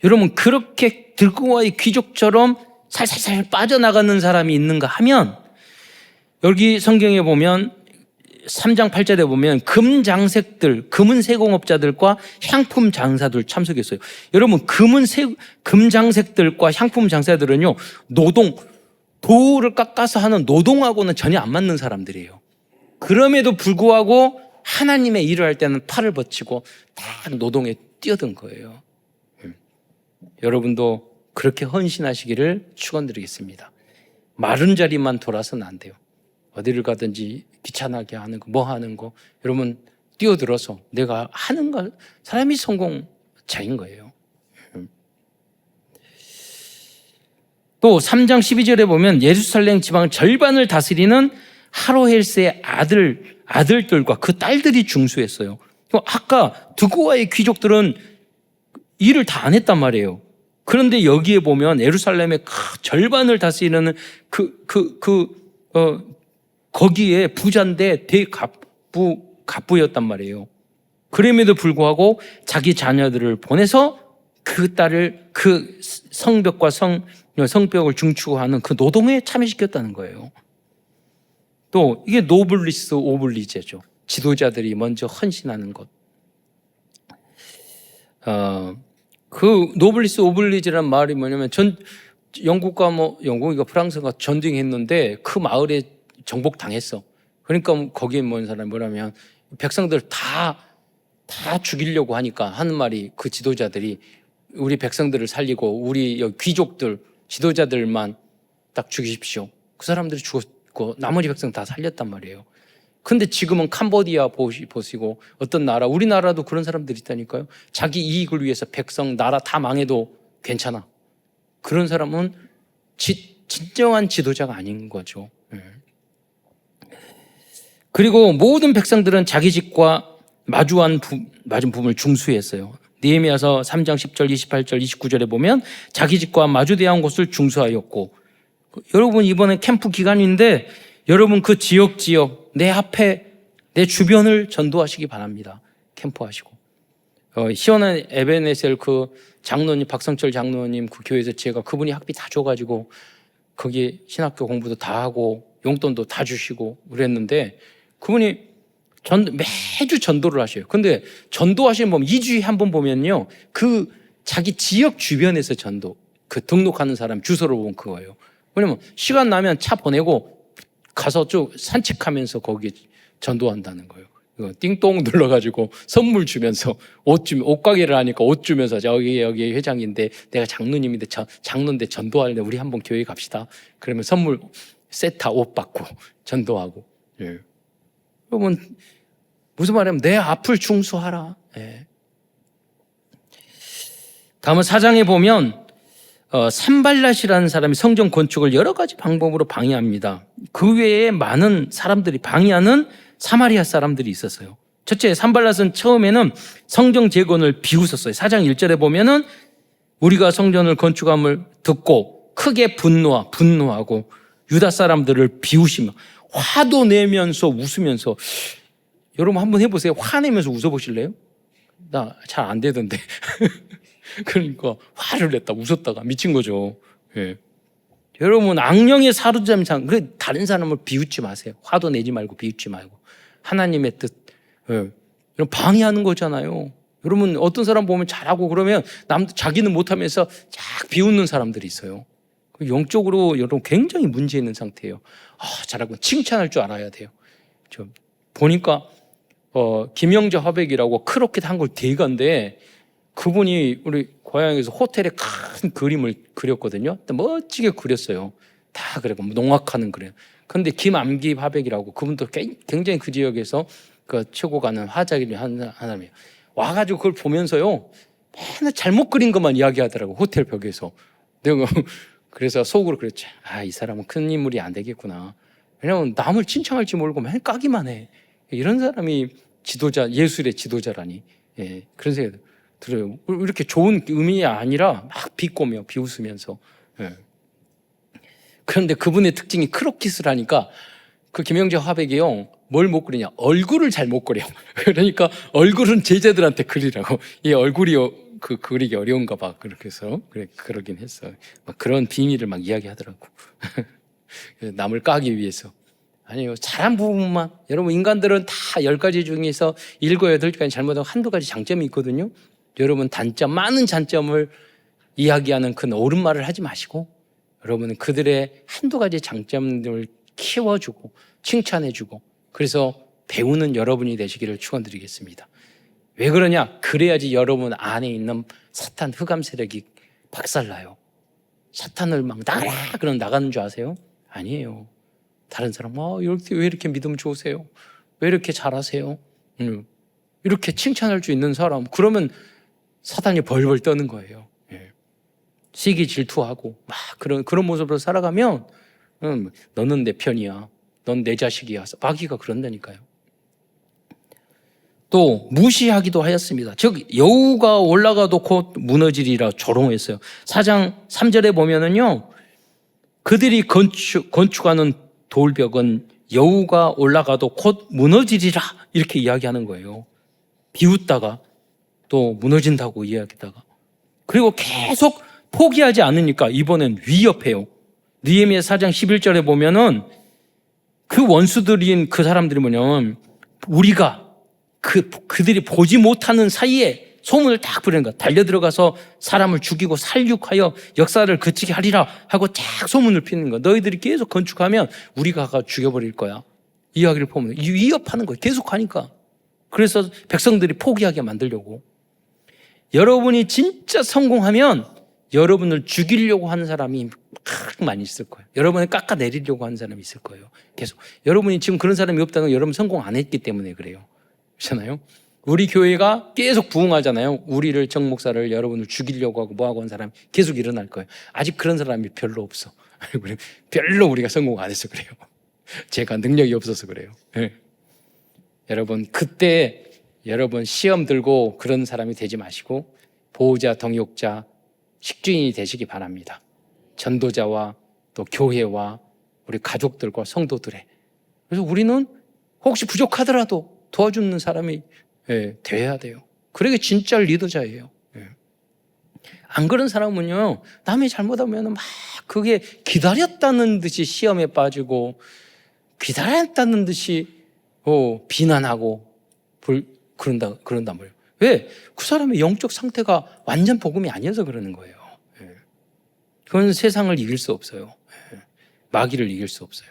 여러분, 그렇게 들고와의 귀족처럼 살살살 빠져나가는 사람이 있는가 하면, 여기 성경에 보면 3장 8절에 보면 금장색들, 금은 세공업자들과 향품 장사들 참석했어요. 여러분, 금장색들과 향품 장사들은요, 돌을 깎아서 하는 노동하고는 전혀 안 맞는 사람들이에요. 그럼에도 불구하고 하나님의 일을 할 때는 팔을 버치고 딱 노동에 뛰어든 거예요. 여러분도 그렇게 헌신하시기를 축원드리겠습니다. 마른 자리만 돌아서는 안 돼요. 어디를 가든지 귀찮게 하는 거, 뭐 하는 거, 여러분 뛰어들어서 내가 하는 거, 사람이 성공자인 거예요. 또 3장 12절에 보면 예루살렘 지방 절반을 다스리는 하로헬스의 아들들과 그 딸들이 중수했어요. 아까 드고아의 귀족들은 일을 다 안 했단 말이에요. 그런데 여기에 보면 예루살렘의 절반을 다스리는 거기에 부자인데 갑부였단 말이에요. 그럼에도 불구하고 자기 자녀들을 보내서 그 딸을 그 성벽과 성벽을 중추하는 그 노동에 참여시켰다는 거예요. 또 이게 노블리스 오블리제죠. 지도자들이 먼저 헌신하는 것. 그 노블리스 오블리제라는 말이 뭐냐면 영국이가 프랑스가 전쟁했는데 그 마을에 정복당했어. 그러니까 거기에 모인 사람이 뭐냐면 백성들 다 죽이려고 하니까 하는 말이, 그 지도자들이 우리 백성들을 살리고 우리 귀족들, 지도자들만 딱 죽이십시오. 그 사람들이 죽었고 나머지 백성 다 살렸단 말이에요. 근데 지금은 캄보디아 보시고 어떤 나라, 우리나라도 그런 사람들이 있다니까요. 자기 이익을 위해서 백성, 나라 다 망해도 괜찮아. 그런 사람은 진정한 지도자가 아닌 거죠. 그리고 모든 백성들은 자기 집과 맞은 부분을 중수했어요. 느헤미야서 3장 10절, 28절, 29절에 보면 자기 집과 마주대한 곳을 중수하였고, 여러분 이번에 캠프 기간인데 여러분 그 지역 내 앞에 내 주변을 전도하시기 바랍니다. 캠프하시고 시원한 에베네셀 그 장로님, 박성철 장로님 그 교회에서 제가 그분이 학비 다 줘가지고 거기 신학교 공부도 다 하고 용돈도 다 주시고 그랬는데, 그분이 매주 전도를 하셔요. 근데 전도하시는 분 2주에 한 번 보면요, 그 자기 지역 주변에서 그 등록하는 사람 주소를 보면 그거예요. 왜냐면 시간 나면 차 보내고 가서 쭉 산책하면서 거기 전도한다는 거예요. 띵동 눌러가지고 선물 주면서 옷가게를 하니까 옷 주면서 여기 회장인데 내가 장로님인데 장로인데 전도할래, 우리 한번 교회 갑시다. 그러면 선물 세트 옷 받고 전도하고. 예. 여러분 무슨 말이냐면 내 앞을 중수하라. 예. 다음은 4장에 보면 산발랏이라는 사람이 성전 건축을 여러 가지 방법으로 방해합니다. 그 외에 많은 사람들이 방해하는 사마리아 사람들이 있었어요. 첫째, 산발랏은 처음에는 성전 재건을 비웃었어요. 4장 1절에 보면은 우리가 성전을 건축함을 듣고 크게 분노하고 유다 사람들을 비웃으며 화도 내면서 웃으면서, 여러분 한번 해보세요. 화내면서 웃어보실래요? 나 잘 안 되던데. 그러니까 화를 냈다, 웃었다가 미친 거죠. 예. 여러분 악령에 사로잡힌 사람, 다른 사람을 비웃지 마세요. 화도 내지 말고 비웃지 말고 하나님의 뜻, 예. 방해하는 거잖아요. 여러분 어떤 사람 보면 잘하고 그러면 자기는 못하면서 쫙 비웃는 사람들이 있어요. 영적으로 여러분 굉장히 문제 있는 상태예요. 잘하고 칭찬할 줄 알아야 돼요. 저 보니까 김영자 화백이라고 크로켓 한글 대가인데, 그분이 우리 고향에서 호텔에 큰 그림을 그렸거든요. 멋지게 그렸어요. 다 그래고 농악하는 그래요. 그런데 김암기 화백이라고, 그분도 굉장히 그 지역에서 그 최고 가는 화작이 한 사람이에요. 와가지고 그걸 보면서요, 맨날 잘못 그린 것만 이야기하더라고, 호텔 벽에서. 내가 그래서 속으로 그랬지. 이 사람은 큰 인물이 안 되겠구나. 왜냐면 남을 칭찬할지 모르고 맨 까기만 해. 이런 사람이 지도자, 예술의 지도자라니. 그런 생각이 들어요. 이렇게 좋은 의미가 아니라 막 비꼬며 비웃으면서. 그런데 그분의 특징이 크로키스를 하니까 그 김영재 화백이요, 뭘 못 그리냐, 얼굴을 잘 못 그려. 그러니까 얼굴은 제자들한테 그리라고. 이 얼굴이 그리기 어려운가 봐. 그렇게 해서 그러긴 했어. 막 그런 비밀을 막 이야기하더라고. 남을 까기 위해서. 아니요, 잘한 부분만. 여러분, 인간들은 다 10가지 중에서 7, 8가지 잘못하고 한두 가지 장점이 있거든요. 여러분, 많은 단점을 이야기하는 그 옳은 말을 하지 마시고, 여러분은 그들의 한두 가지 장점들을 키워주고 칭찬해주고, 그래서 배우는 여러분이 되시기를 축원드리겠습니다. 왜 그러냐? 그래야지 여러분 안에 있는 사탄 흑암 세력이 박살나요. 사탄을 막 나가라 그럼 나가는 줄 아세요? 아니에요. 다른 사람, 왜 이렇게 믿음 좋으세요? 왜 이렇게 잘하세요? 이렇게 칭찬할 수 있는 사람, 그러면 사탄이 벌벌 떠는 거예요. 시기 질투하고 막 그런 모습으로 살아가면 너는 내 편이야, 넌 내 자식이야, 마귀가 그런다니까요. 또 무시하기도 하였습니다. 즉 여우가 올라가도 곧 무너지리라 조롱했어요. 4장 3절에 보면은요, 그들이 건축하는 돌벽은 여우가 올라가도 곧 무너지리라 이렇게 이야기하는 거예요. 비웃다가 또 무너진다고 이야기하다가, 그리고 계속 포기하지 않으니까 이번엔 위협해요. 느헤미야 4장 11절에 보면은 그 원수들인 그 사람들이 뭐냐면, 우리가 그들이 보지 못하는 사이에 소문을 딱 부리는 거야. 달려들어가서 사람을 죽이고 살육하여 역사를 그치게 하리라 하고 쫙 소문을 피는 거야. 너희들이 계속 건축하면 우리가 가 죽여버릴 거야. 이야기를 보면 위협하는 거야. 계속 하니까. 그래서 백성들이 포기하게 만들려고. 여러분이 진짜 성공하면 여러분을 죽이려고 하는 사람이 많이 있을 거예요. 여러분을 깎아내리려고 하는 사람이 있을 거예요. 계속. 여러분이 지금 그런 사람이 없다는 건 여러분 성공 안 했기 때문에 그래요. 그렇잖아요. 우리 교회가 계속 부흥하잖아요. 우리를 정 목사를 여러분을 죽이려고 하고 뭐하고 한 사람이 계속 일어날 거예요. 아직 그런 사람이 별로 없어. 별로 우리가 성공 안 해서 그래요. 제가 능력이 없어서 그래요. 여러분, 그때 여러분 시험 들고 그런 사람이 되지 마시고 보호자, 동역자, 식주인이 되시기 바랍니다. 전도자와 또 교회와 우리 가족들과 성도들의. 그래서 우리는 혹시 부족하더라도 도와주는 사람이 돼야 돼요. 그러게 진짜 리더자예요. 안 그런 사람은요, 남이 잘못하면 막 그게 기다렸다는 듯이 시험에 빠지고 기다렸다는 듯이 비난하고 그런단 말이에요. 왜? 그 사람의 영적 상태가 완전 복음이 아니어서 그러는 거예요. 그건 세상을 이길 수 없어요. 마귀를 이길 수 없어요.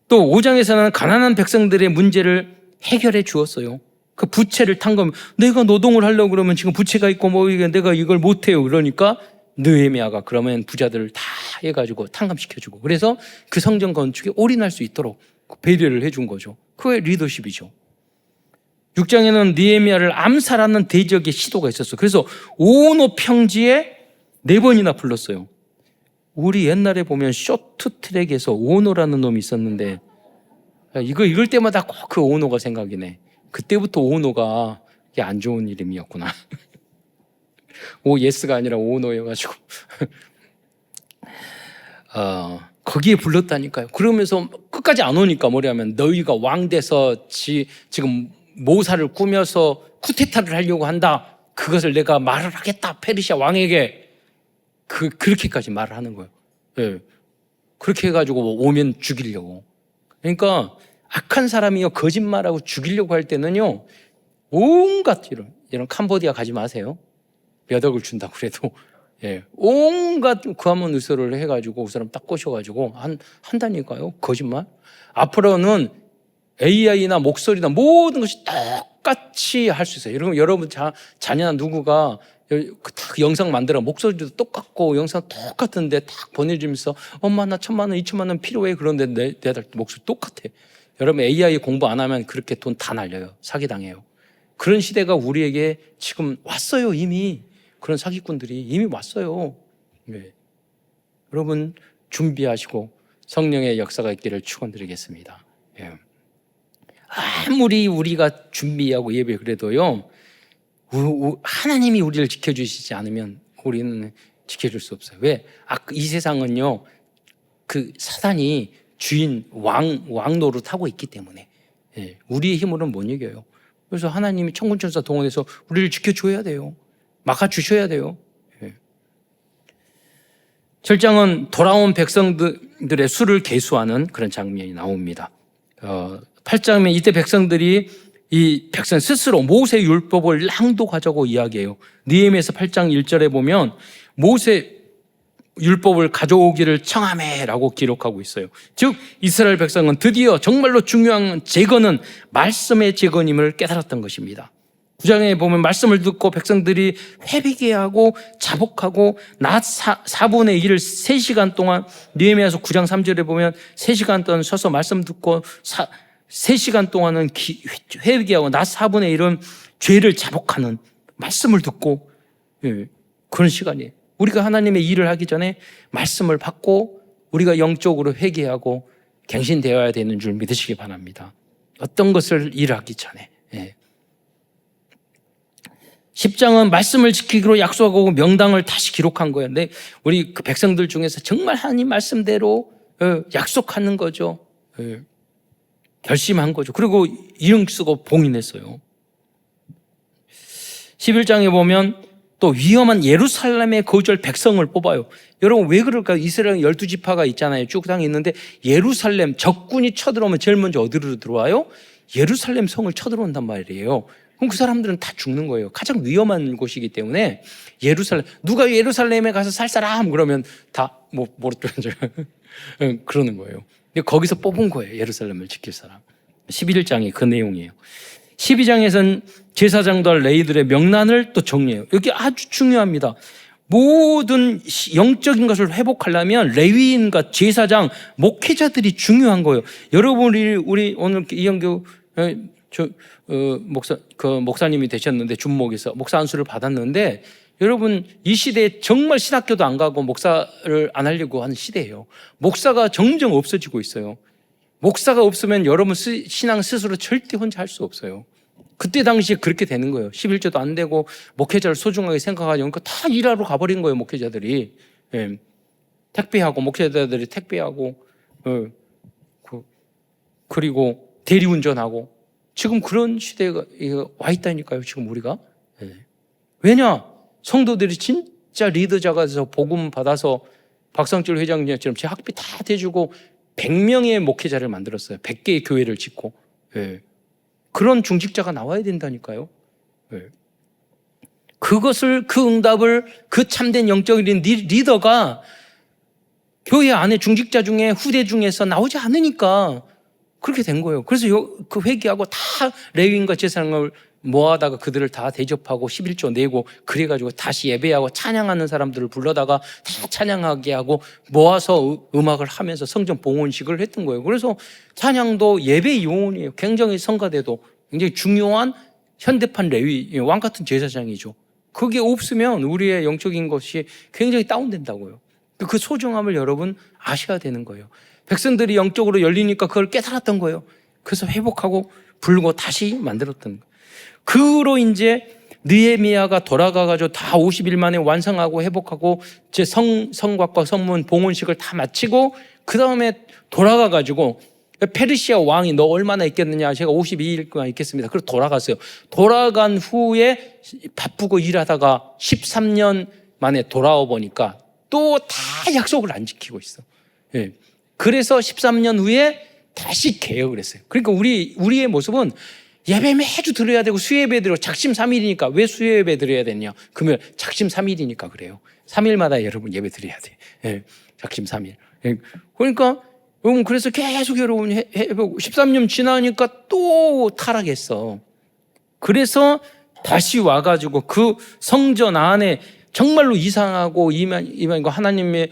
또 5장에서는 가난한 백성들의 문제를 해결해 주었어요. 그 부채를 탄 거면, 내가 노동을 하려고 그러면 지금 부채가 있고 내가 이걸 못해요. 그러니까 느헤미야가 그러면 부자들을 다 해가지고 탕감시켜주고, 그래서 그 성전 건축에 올인할 수 있도록 배려를 해준 거죠. 그게 리더십이죠. 6장에는 느헤미야를 암살하는 대적의 시도가 있었어요. 그래서 오노 평지에 4번이나 불렀어요. 우리 옛날에 보면 쇼트트랙에서 오노라는 놈이 있었는데, 이거 읽을 때마다 꼭 그 오노가 생각이네. 그때부터 오노가 안 좋은 이름이었구나. 예스가 아니라 오노여가지고. 거기에 불렀다니까요. 그러면서 끝까지 안 오니까 뭐냐면, 너희가 왕 돼서 지금 모사를 꾸며서 쿠데타를 하려고 한다. 그것을 내가 말을 하겠다. 페르시아 왕에게. 그렇게까지 말을 하는 거예요. 그렇게 해가지고 오면 죽이려고. 그러니까 악한 사람이요, 거짓말하고 죽이려고 할 때는요, 온갖 이런 캄보디아 가지 마세요. 몇 억을 준다고 그래도. 온갖 구하면 의소를 해가지고 그 사람 딱 꼬셔가지고 한다니까요. 거짓말. 앞으로는 AI나 목소리나 모든 것이 똑같이 할 수 있어요. 여러분 자녀나 누구가 딱 영상 만들어 목소리도 똑같고 영상 똑같은데 딱 보내주면서 엄마 나 1,000만 원, 2,000만 원 필요해. 그런데 내 아들 목소리 똑같아. 여러분 AI 공부 안 하면 그렇게 돈 다 날려요. 사기당해요. 그런 시대가 우리에게 지금 왔어요. 이미 그런 사기꾼들이 이미 왔어요. 네. 여러분 준비하시고 성령의 역사가 있기를 축원드리겠습니다. 예. 아무리 우리가 준비하고 예배 그래도요, 하나님이 우리를 지켜주시지 않으면 우리는 지켜줄 수 없어요. 왜? 이 세상은요, 그 사단이 주인 왕 노릇하고 있기 때문에, 예, 우리의 힘으로는 못 이겨요. 그래서 하나님이 천군천사 동원해서 우리를 지켜줘야 돼요. 막아주셔야 돼요. 예. 7장은 돌아온 백성들의 수를 계수하는 그런 장면이 나옵니다. 8장에 이때 백성들이 이 백성 스스로 모세 율법을 낭독하자고 이야기해요. 느헤미야서 8장 1절에 보면 모세 율법을 가져오기를 청하매라고 기록하고 있어요. 즉 이스라엘 백성은 드디어 정말로 중요한 제거는 말씀의 제거임을 깨달았던 것입니다. 9장에 보면 말씀을 듣고 백성들이 회개하고 자복하고 낮 4분의 1을 3시간 동안, 느헤미야서 9장 3절에 보면 3시간 동안 서서 말씀 듣고 3시간 동안은 회개하고 낮 4분의 1은 죄를 자복하는 말씀을 듣고, 예, 그런 시간이에요. 우리가 하나님의 일을 하기 전에 말씀을 받고 우리가 영적으로 회개하고 갱신되어야 되는 줄 믿으시기 바랍니다. 어떤 것을 일하기 전에. 예. 10장은 말씀을 지키기로 약속하고 명당을 다시 기록한 거예요. 근데 우리 그 백성들 중에서 정말 하나님 말씀대로 약속하는 거죠. 예. 결심한 거죠. 그리고 이름 쓰고 봉인했어요. 11장에 보면 또 위험한 예루살렘의 거주할 백성을 뽑아요. 여러분 왜 그럴까요? 이스라엘 12지파가 있잖아요. 쭉 땅에 있는데 예루살렘 적군이 쳐들어오면 제일 먼저 어디로 들어와요? 예루살렘 성을 쳐들어온단 말이에요. 그럼 그 사람들은 다 죽는 거예요. 가장 위험한 곳이기 때문에 예루살렘, 누가 예루살렘에 가서 살 사람 그러면 다 모르죠. 그러는 거예요. 거기서 뽑은 거예요. 예루살렘을 지킬 사람. 11장이 그 내용이에요. 12장에서는 제사장도 할 레위들의 명단을 또 정리해요. 여기 아주 중요합니다. 모든 영적인 것을 회복하려면 레위인과 제사장, 목회자들이 중요한 거예요. 여러분이 우리 오늘 이영규 목사님이 되셨는데 준목에서 목사 안수를 받았는데, 여러분 이 시대에 정말 신학교도 안 가고 목사를 안 하려고 하는 시대예요. 목사가 점점 없어지고 있어요. 목사가 없으면 여러분 신앙 스스로 절대 혼자 할 수 없어요. 그때 당시에 그렇게 되는 거예요. 11조도 안 되고 목회자를 소중하게 생각하지 않고 다 일하러 가버린 거예요. 목회자들이. 예. 택배하고 목회자들이 택배하고 그리고 대리운전하고 지금 그런 시대가 와 있다니까요. 지금 우리가. 예. 왜냐? 성도들이 진짜 리더자가 돼서 복음 받아서 박상철 회장님처럼 제 학비 다 대주고 100명의 목회자를 만들었어요. 100개의 교회를 짓고. 예. 그런 중직자가 나와야 된다니까요. 예. 그것을, 그 응답을, 그 참된 영적인 리더가 교회 안에 중직자 중에 후대 중에서 나오지 않으니까 그렇게 된 거예요. 그래서 그 회개하고 다 레위인과 제사장을 모아다가 그들을 다 대접하고 11조 내고 그래가지고 다시 예배하고 찬양하는 사람들을 불러다가 다 찬양하게 하고 모아서 음악을 하면서 성전 봉헌식을 했던 거예요. 그래서 찬양도 예배의 요원이에요. 굉장히 성가대도 굉장히 중요한 현대판 레위, 왕 같은 제사장이죠. 그게 없으면 우리의 영적인 것이 굉장히 다운된다고요. 그 소중함을 여러분 아셔야 되는 거예요. 백성들이 영적으로 열리니까 그걸 깨달았던 거예요. 그래서 회복하고 불고 다시 만들었던 거예요. 그로 이제 느헤미야가 돌아가가지고 다 50일 만에 완성하고 회복하고 제 성곽과 성문 봉헌식을 다 마치고 그 다음에 돌아가가지고 페르시아 왕이 너 얼마나 있겠느냐, 제가 52일간 있겠습니다. 그래서 돌아갔어요. 돌아간 후에 바쁘고 일하다가 13년 만에 돌아와 보니까 또 다 약속을 안 지키고 있어. 예. 그래서 13년 후에 다시 개혁을 했어요. 그러니까 우리의 모습은 예배 매주 드려야 되고 수예배 드려 작심 3일이니까 왜 수예배 드려야 되냐? 금요일 작심 3일이니까 그래요. 3일마다 여러분 예배 드려야 돼. 예, 작심 3일. 예, 그러니까 그래서 계속 여러분 해보고 13년 지나니까 또 타락했어. 그래서 다시 와가지고 그 성전 안에 정말로 이상하고 이만이고 하나님을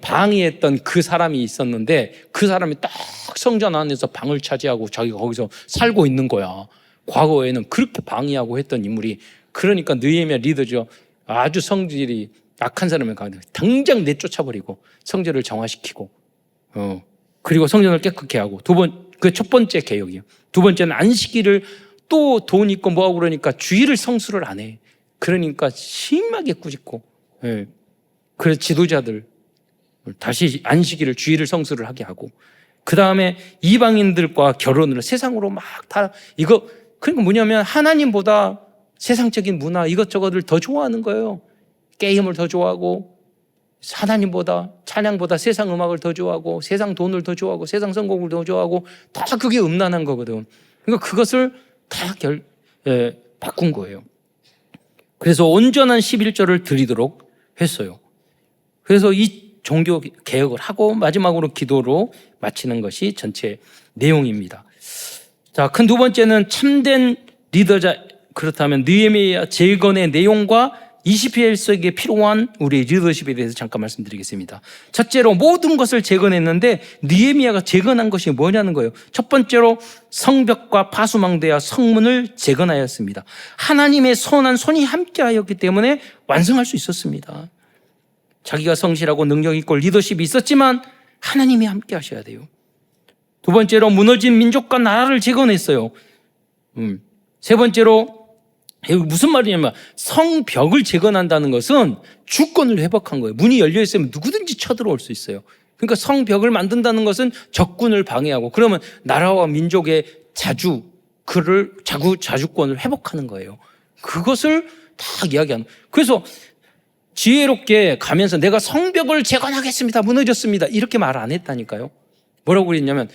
방해했던 그 사람이 있었는데 그 사람이 딱 성전 안에서 방을 차지하고 자기가 거기서 살고 있는 거야. 과거에는 그렇게 방해하고 했던 인물이. 그러니까 느헤미야 리더죠. 아주 성질이 악한 사람의 가운데 당장 내쫓아버리고 성전을 정화시키고 그리고 성전을 깨끗게 하고 그 첫 번째 개혁이요. 두 번째는 안식일을 또 돈 있고 뭐하고 그러니까 주일을 성수를 안 해. 그러니까 심하게 꾸짖고 그래서 지도자들 다시 안식일을 주일을 성수를 하게 하고 그 다음에 이방인들과 결혼을 세상으로 막 다 이거 그러니까 뭐냐면 하나님보다 세상적인 문화 이것저것을 더 좋아하는 거예요. 게임을 더 좋아하고 하나님보다 찬양보다 세상 음악을 더 좋아하고 세상 돈을 더 좋아하고 세상 성공을 더 좋아하고 다 그게 음란한 거거든. 그러니까 그것을 다 바꾼 거예요. 그래서 온전한 11조를 드리도록 했어요. 그래서 이 종교 개혁을 하고 마지막으로 기도로 마치는 것이 전체 내용입니다. 자, 큰 두 번째는 참된 리더자. 그렇다면 느헤미야 재건의 내용과 21세기에 필요한 우리 리더십에 대해서 잠깐 말씀드리겠습니다. 첫째로 모든 것을 재건했는데 느헤미야가 재건한 것이 뭐냐는 거예요. 첫 번째로 성벽과 파수망대와 성문을 재건하였습니다. 하나님의 선한 손이 함께하였기 때문에 완성할 수 있었습니다. 자기가 성실하고 능력 있고 리더십이 있었지만 하나님이 함께 하셔야 돼요. 두 번째로 무너진 민족과 나라를 재건했어요. 세 번째로 무슨 말이냐면 성벽을 재건한다는 것은 주권을 회복한 거예요. 문이 열려 있으면 누구든지 쳐들어올 수 있어요. 그러니까 성벽을 만든다는 것은 적군을 방해하고 그러면 나라와 민족의 자주권을 회복하는 거예요. 그것을 다 이야기하는. 그래서 지혜롭게 가면서 내가 성벽을 재건하겠습니다. 무너졌습니다. 이렇게 말 안 했다니까요. 뭐라고 그랬냐면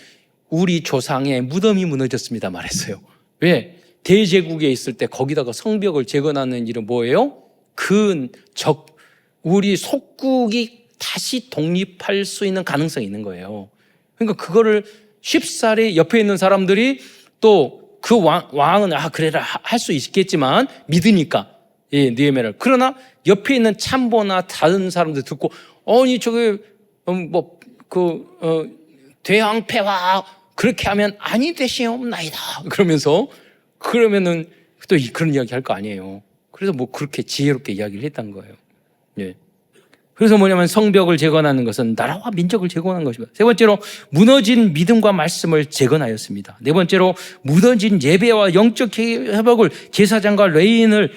우리 조상의 무덤이 무너졌습니다 말했어요. 왜? 대제국에 있을 때 거기다가 성벽을 재건하는 일은 뭐예요? 우리 속국이 다시 독립할 수 있는 가능성이 있는 거예요. 그러니까 그거를 쉽사리 옆에 있는 사람들이 또 그 왕은 그래라 할 수 있겠지만 믿으니까 느헤미야를. 그러나 옆에 있는 참보나 다른 사람들 듣고 아니 저게 대왕폐하 그렇게 하면 아니 되시옵나이다 그러면은 또 그런 이야기 할 거 아니에요. 그래서 그렇게 지혜롭게 이야기를 했던 거예요. 예. 그래서 뭐냐면 성벽을 재건하는 것은 나라와 민족을 재건한 것입니다. 세 번째로 무너진 믿음과 말씀을 재건하였습니다. 네 번째로 무너진 예배와 영적 회복을 제사장과 레위인을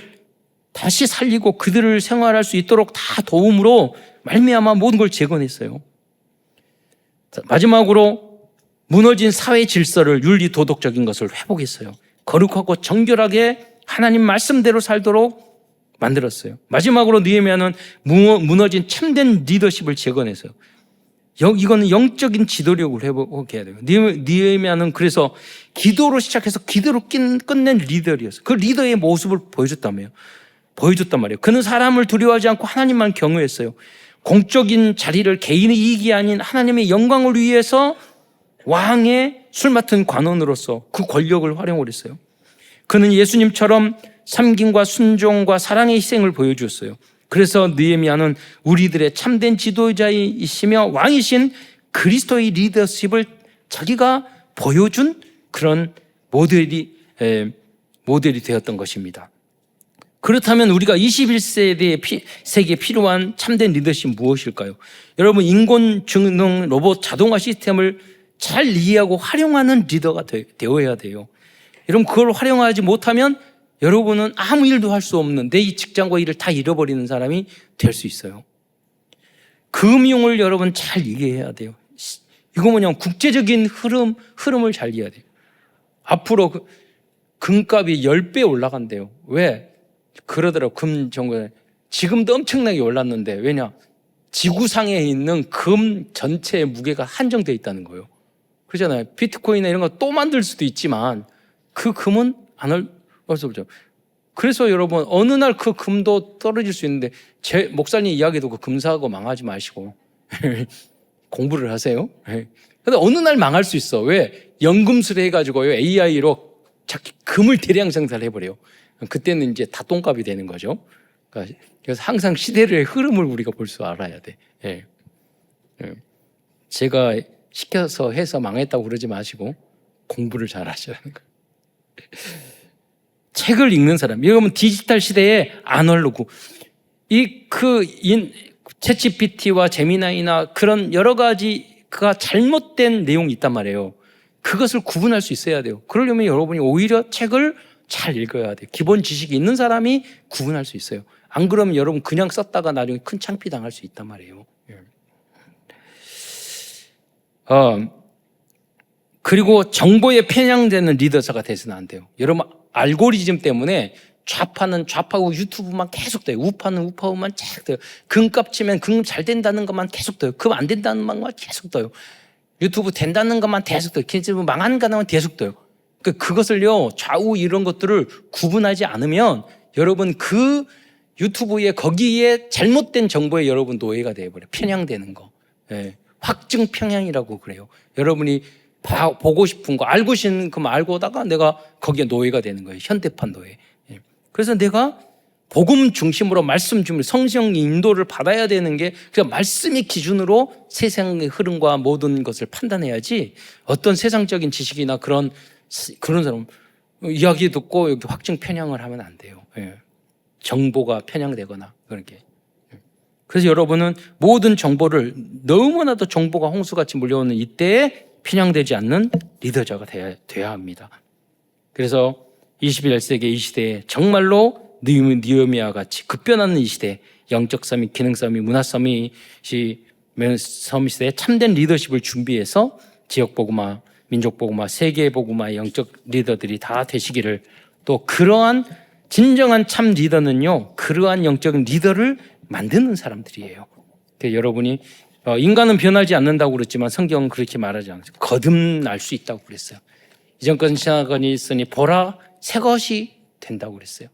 다시 살리고 그들을 생활할 수 있도록 다 도움으로 말미암아 모든 걸 재건했어요. 마지막으로 무너진 사회 질서를 윤리 도덕적인 것을 회복했어요. 거룩하고 정결하게 하나님 말씀대로 살도록 만들었어요. 마지막으로 느헤미야는 무너진 참된 리더십을 재건했어요. 이거는 영적인 지도력을 회복해야 돼요. 느헤미야는 그래서 기도로 시작해서 기도로 끝낸 리더였어요. 그 리더의 모습을 보여줬단 말이에요. 그는 사람을 두려워하지 않고 하나님만 경외했어요. 공적인 자리를 개인의 이익이 아닌 하나님의 영광을 위해서 왕의 술 맡은 관원으로서 그 권력을 활용을 했어요. 그는 예수님처럼 섬김과 순종과 사랑의 희생을 보여주었어요. 그래서 느헤미야는 우리들의 참된 지도자이시며 왕이신 그리스도의 리더십을 자기가 보여준 그런 모델이 되었던 것입니다. 그렇다면 우리가 21세기에 필요한 참된 리더십은 무엇일까요? 여러분, 인공지능 로봇 자동화 시스템을 잘 이해하고 활용하는 리더가 되어야 돼요. 여러분, 그걸 활용하지 못하면 여러분은 아무 일도 할 수 없는 내 이 직장과 일을 다 잃어버리는 사람이 될 수 있어요. 금융을 여러분 잘 이해해야 돼요. 이거 뭐냐면 국제적인 흐름을 잘 이해해야 돼요. 앞으로 금값이 10배 올라간대요. 왜? 그러더라고요. 금 정도에. 지금도 엄청나게 올랐는데 왜냐? 지구상에 있는 금 전체의 무게가 한정되어 있다는 거예요. 그러잖아요. 비트코인이나 이런 거 또 만들 수도 있지만 그 금은 안 없어져. 그래서 여러분 어느 날 그 금도 떨어질 수 있는데 제 목사님 이야기도 그 금 사고 망하지 마시고 공부를 하세요. 근데 어느 날 망할 수 있어. 왜? 연금술에 해가지고요 AI로 자기 금을 대량 생산을 해버려요. 그때는 이제 다 똥값이 되는 거죠. 그러니까 그래서 항상 시대의 흐름을 우리가 볼 줄 알아야 돼. 예. 제가 시켜서 해서 망했다고 그러지 마시고 공부를 잘 하시라는 거예요. 책을 읽는 사람. 여러분 디지털 시대에 아날로그. 챗GPT와 제미나이나 그런 여러 가지가 잘못된 내용이 있단 말이에요. 그것을 구분할 수 있어야 돼요. 그러려면 여러분이 오히려 책을 잘 읽어야 돼요. 기본 지식이 있는 사람이 구분할 수 있어요. 안 그러면 여러분 그냥 썼다가 나중에 큰 창피 당할 수 있단 말이에요. 그리고 정보에 편향되는 리더사가 돼서는 안 돼요. 여러분 알고리즘 때문에 좌파고 유튜브만 계속 떠요. 우파는 우파만 계속 떠요. 금값 치면 금 잘 된다는 것만 계속 떠요. 금 안 된다는 것만 계속 떠요. 유튜브 된다는 것만 계속 떠요. 유튜브 망하는 것만 계속 떠요. 그것을요, 좌우 이런 것들을 구분하지 않으면 여러분 그 유튜브에 거기에 잘못된 정보에 여러분 노예가 되어버려요. 편향되는 거. 예. 확증 편향이라고 그래요. 여러분이 보고 싶은 거, 알고 싶은 것만 알고 오다가 내가 거기에 노예가 되는 거예요. 현대판 노예. 예. 그래서 내가 복음 중심으로 말씀 중심으로 성령 인도를 받아야 되는 게 그냥 말씀의 기준으로 세상의 흐름과 모든 것을 판단해야지 어떤 세상적인 지식이나 그런 사람 이야기 듣고 여기 확증 편향을 하면 안 돼요. 예. 정보가 편향되거나 그런 게. 그래서 여러분은 모든 정보를 너무나도 정보가 홍수같이 몰려오는 이때에 편향되지 않는 리더자가 돼야 합니다. 그래서 21세기 이 시대에 정말로 느헤미야와 같이 급변하는 이 시대에 영적 서밋, 기능 서밋, 문화 서밋 시대에 참된 리더십을 준비해서 지역 복음화, 민족 복음화, 세계 복음화의 영적 리더들이 다 되시기를, 또 그러한 진정한 참 리더는요, 그러한 영적인 리더를 만드는 사람들이에요. 그러니까 여러분이 인간은 변하지 않는다고 그랬지만 성경은 그렇게 말하지 않아요. 거듭날 수 있다고 그랬어요. 이전 것은 지나가니 있으니 보라 새 것이 된다고 그랬어요.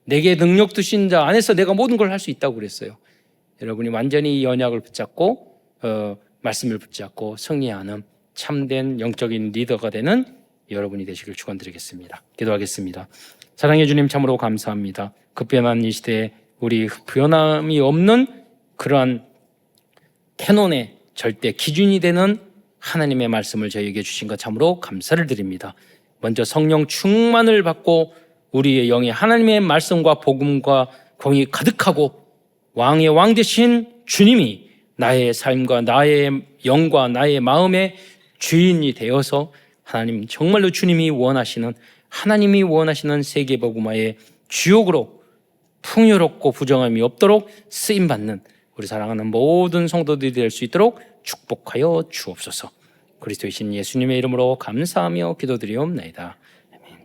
내게 능력 두신 자 안에서 내가 모든 걸 할 수 있다고 그랬어요. 여러분이 완전히 이 언약을 붙잡고 말씀을 붙잡고 승리하는 참된 영적인 리더가 되는 여러분이 되시길 축원드리겠습니다. 기도하겠습니다. 사랑해 주님, 참으로 감사합니다. 급변한 이 시대에 우리 변함이 없는 그러한 캐논의 절대 기준이 되는 하나님의 말씀을 저희에게 주신 것 참으로 감사를 드립니다. 먼저 성령 충만을 받고 우리의 영에 하나님의 말씀과 복음과 공이 가득하고 왕의 왕 되신 주님이 나의 삶과 나의 영과 나의 마음의 주인이 되어서 하나님 정말로 주님이 원하시는, 하나님이 원하시는 세계 복음화의 주역으로 풍요롭고 부정함이 없도록 쓰임받는 우리 사랑하는 모든 성도들이 될 수 있도록 축복하여 주옵소서. 그리스도이신 예수님의 이름으로 감사하며 기도드리옵나이다.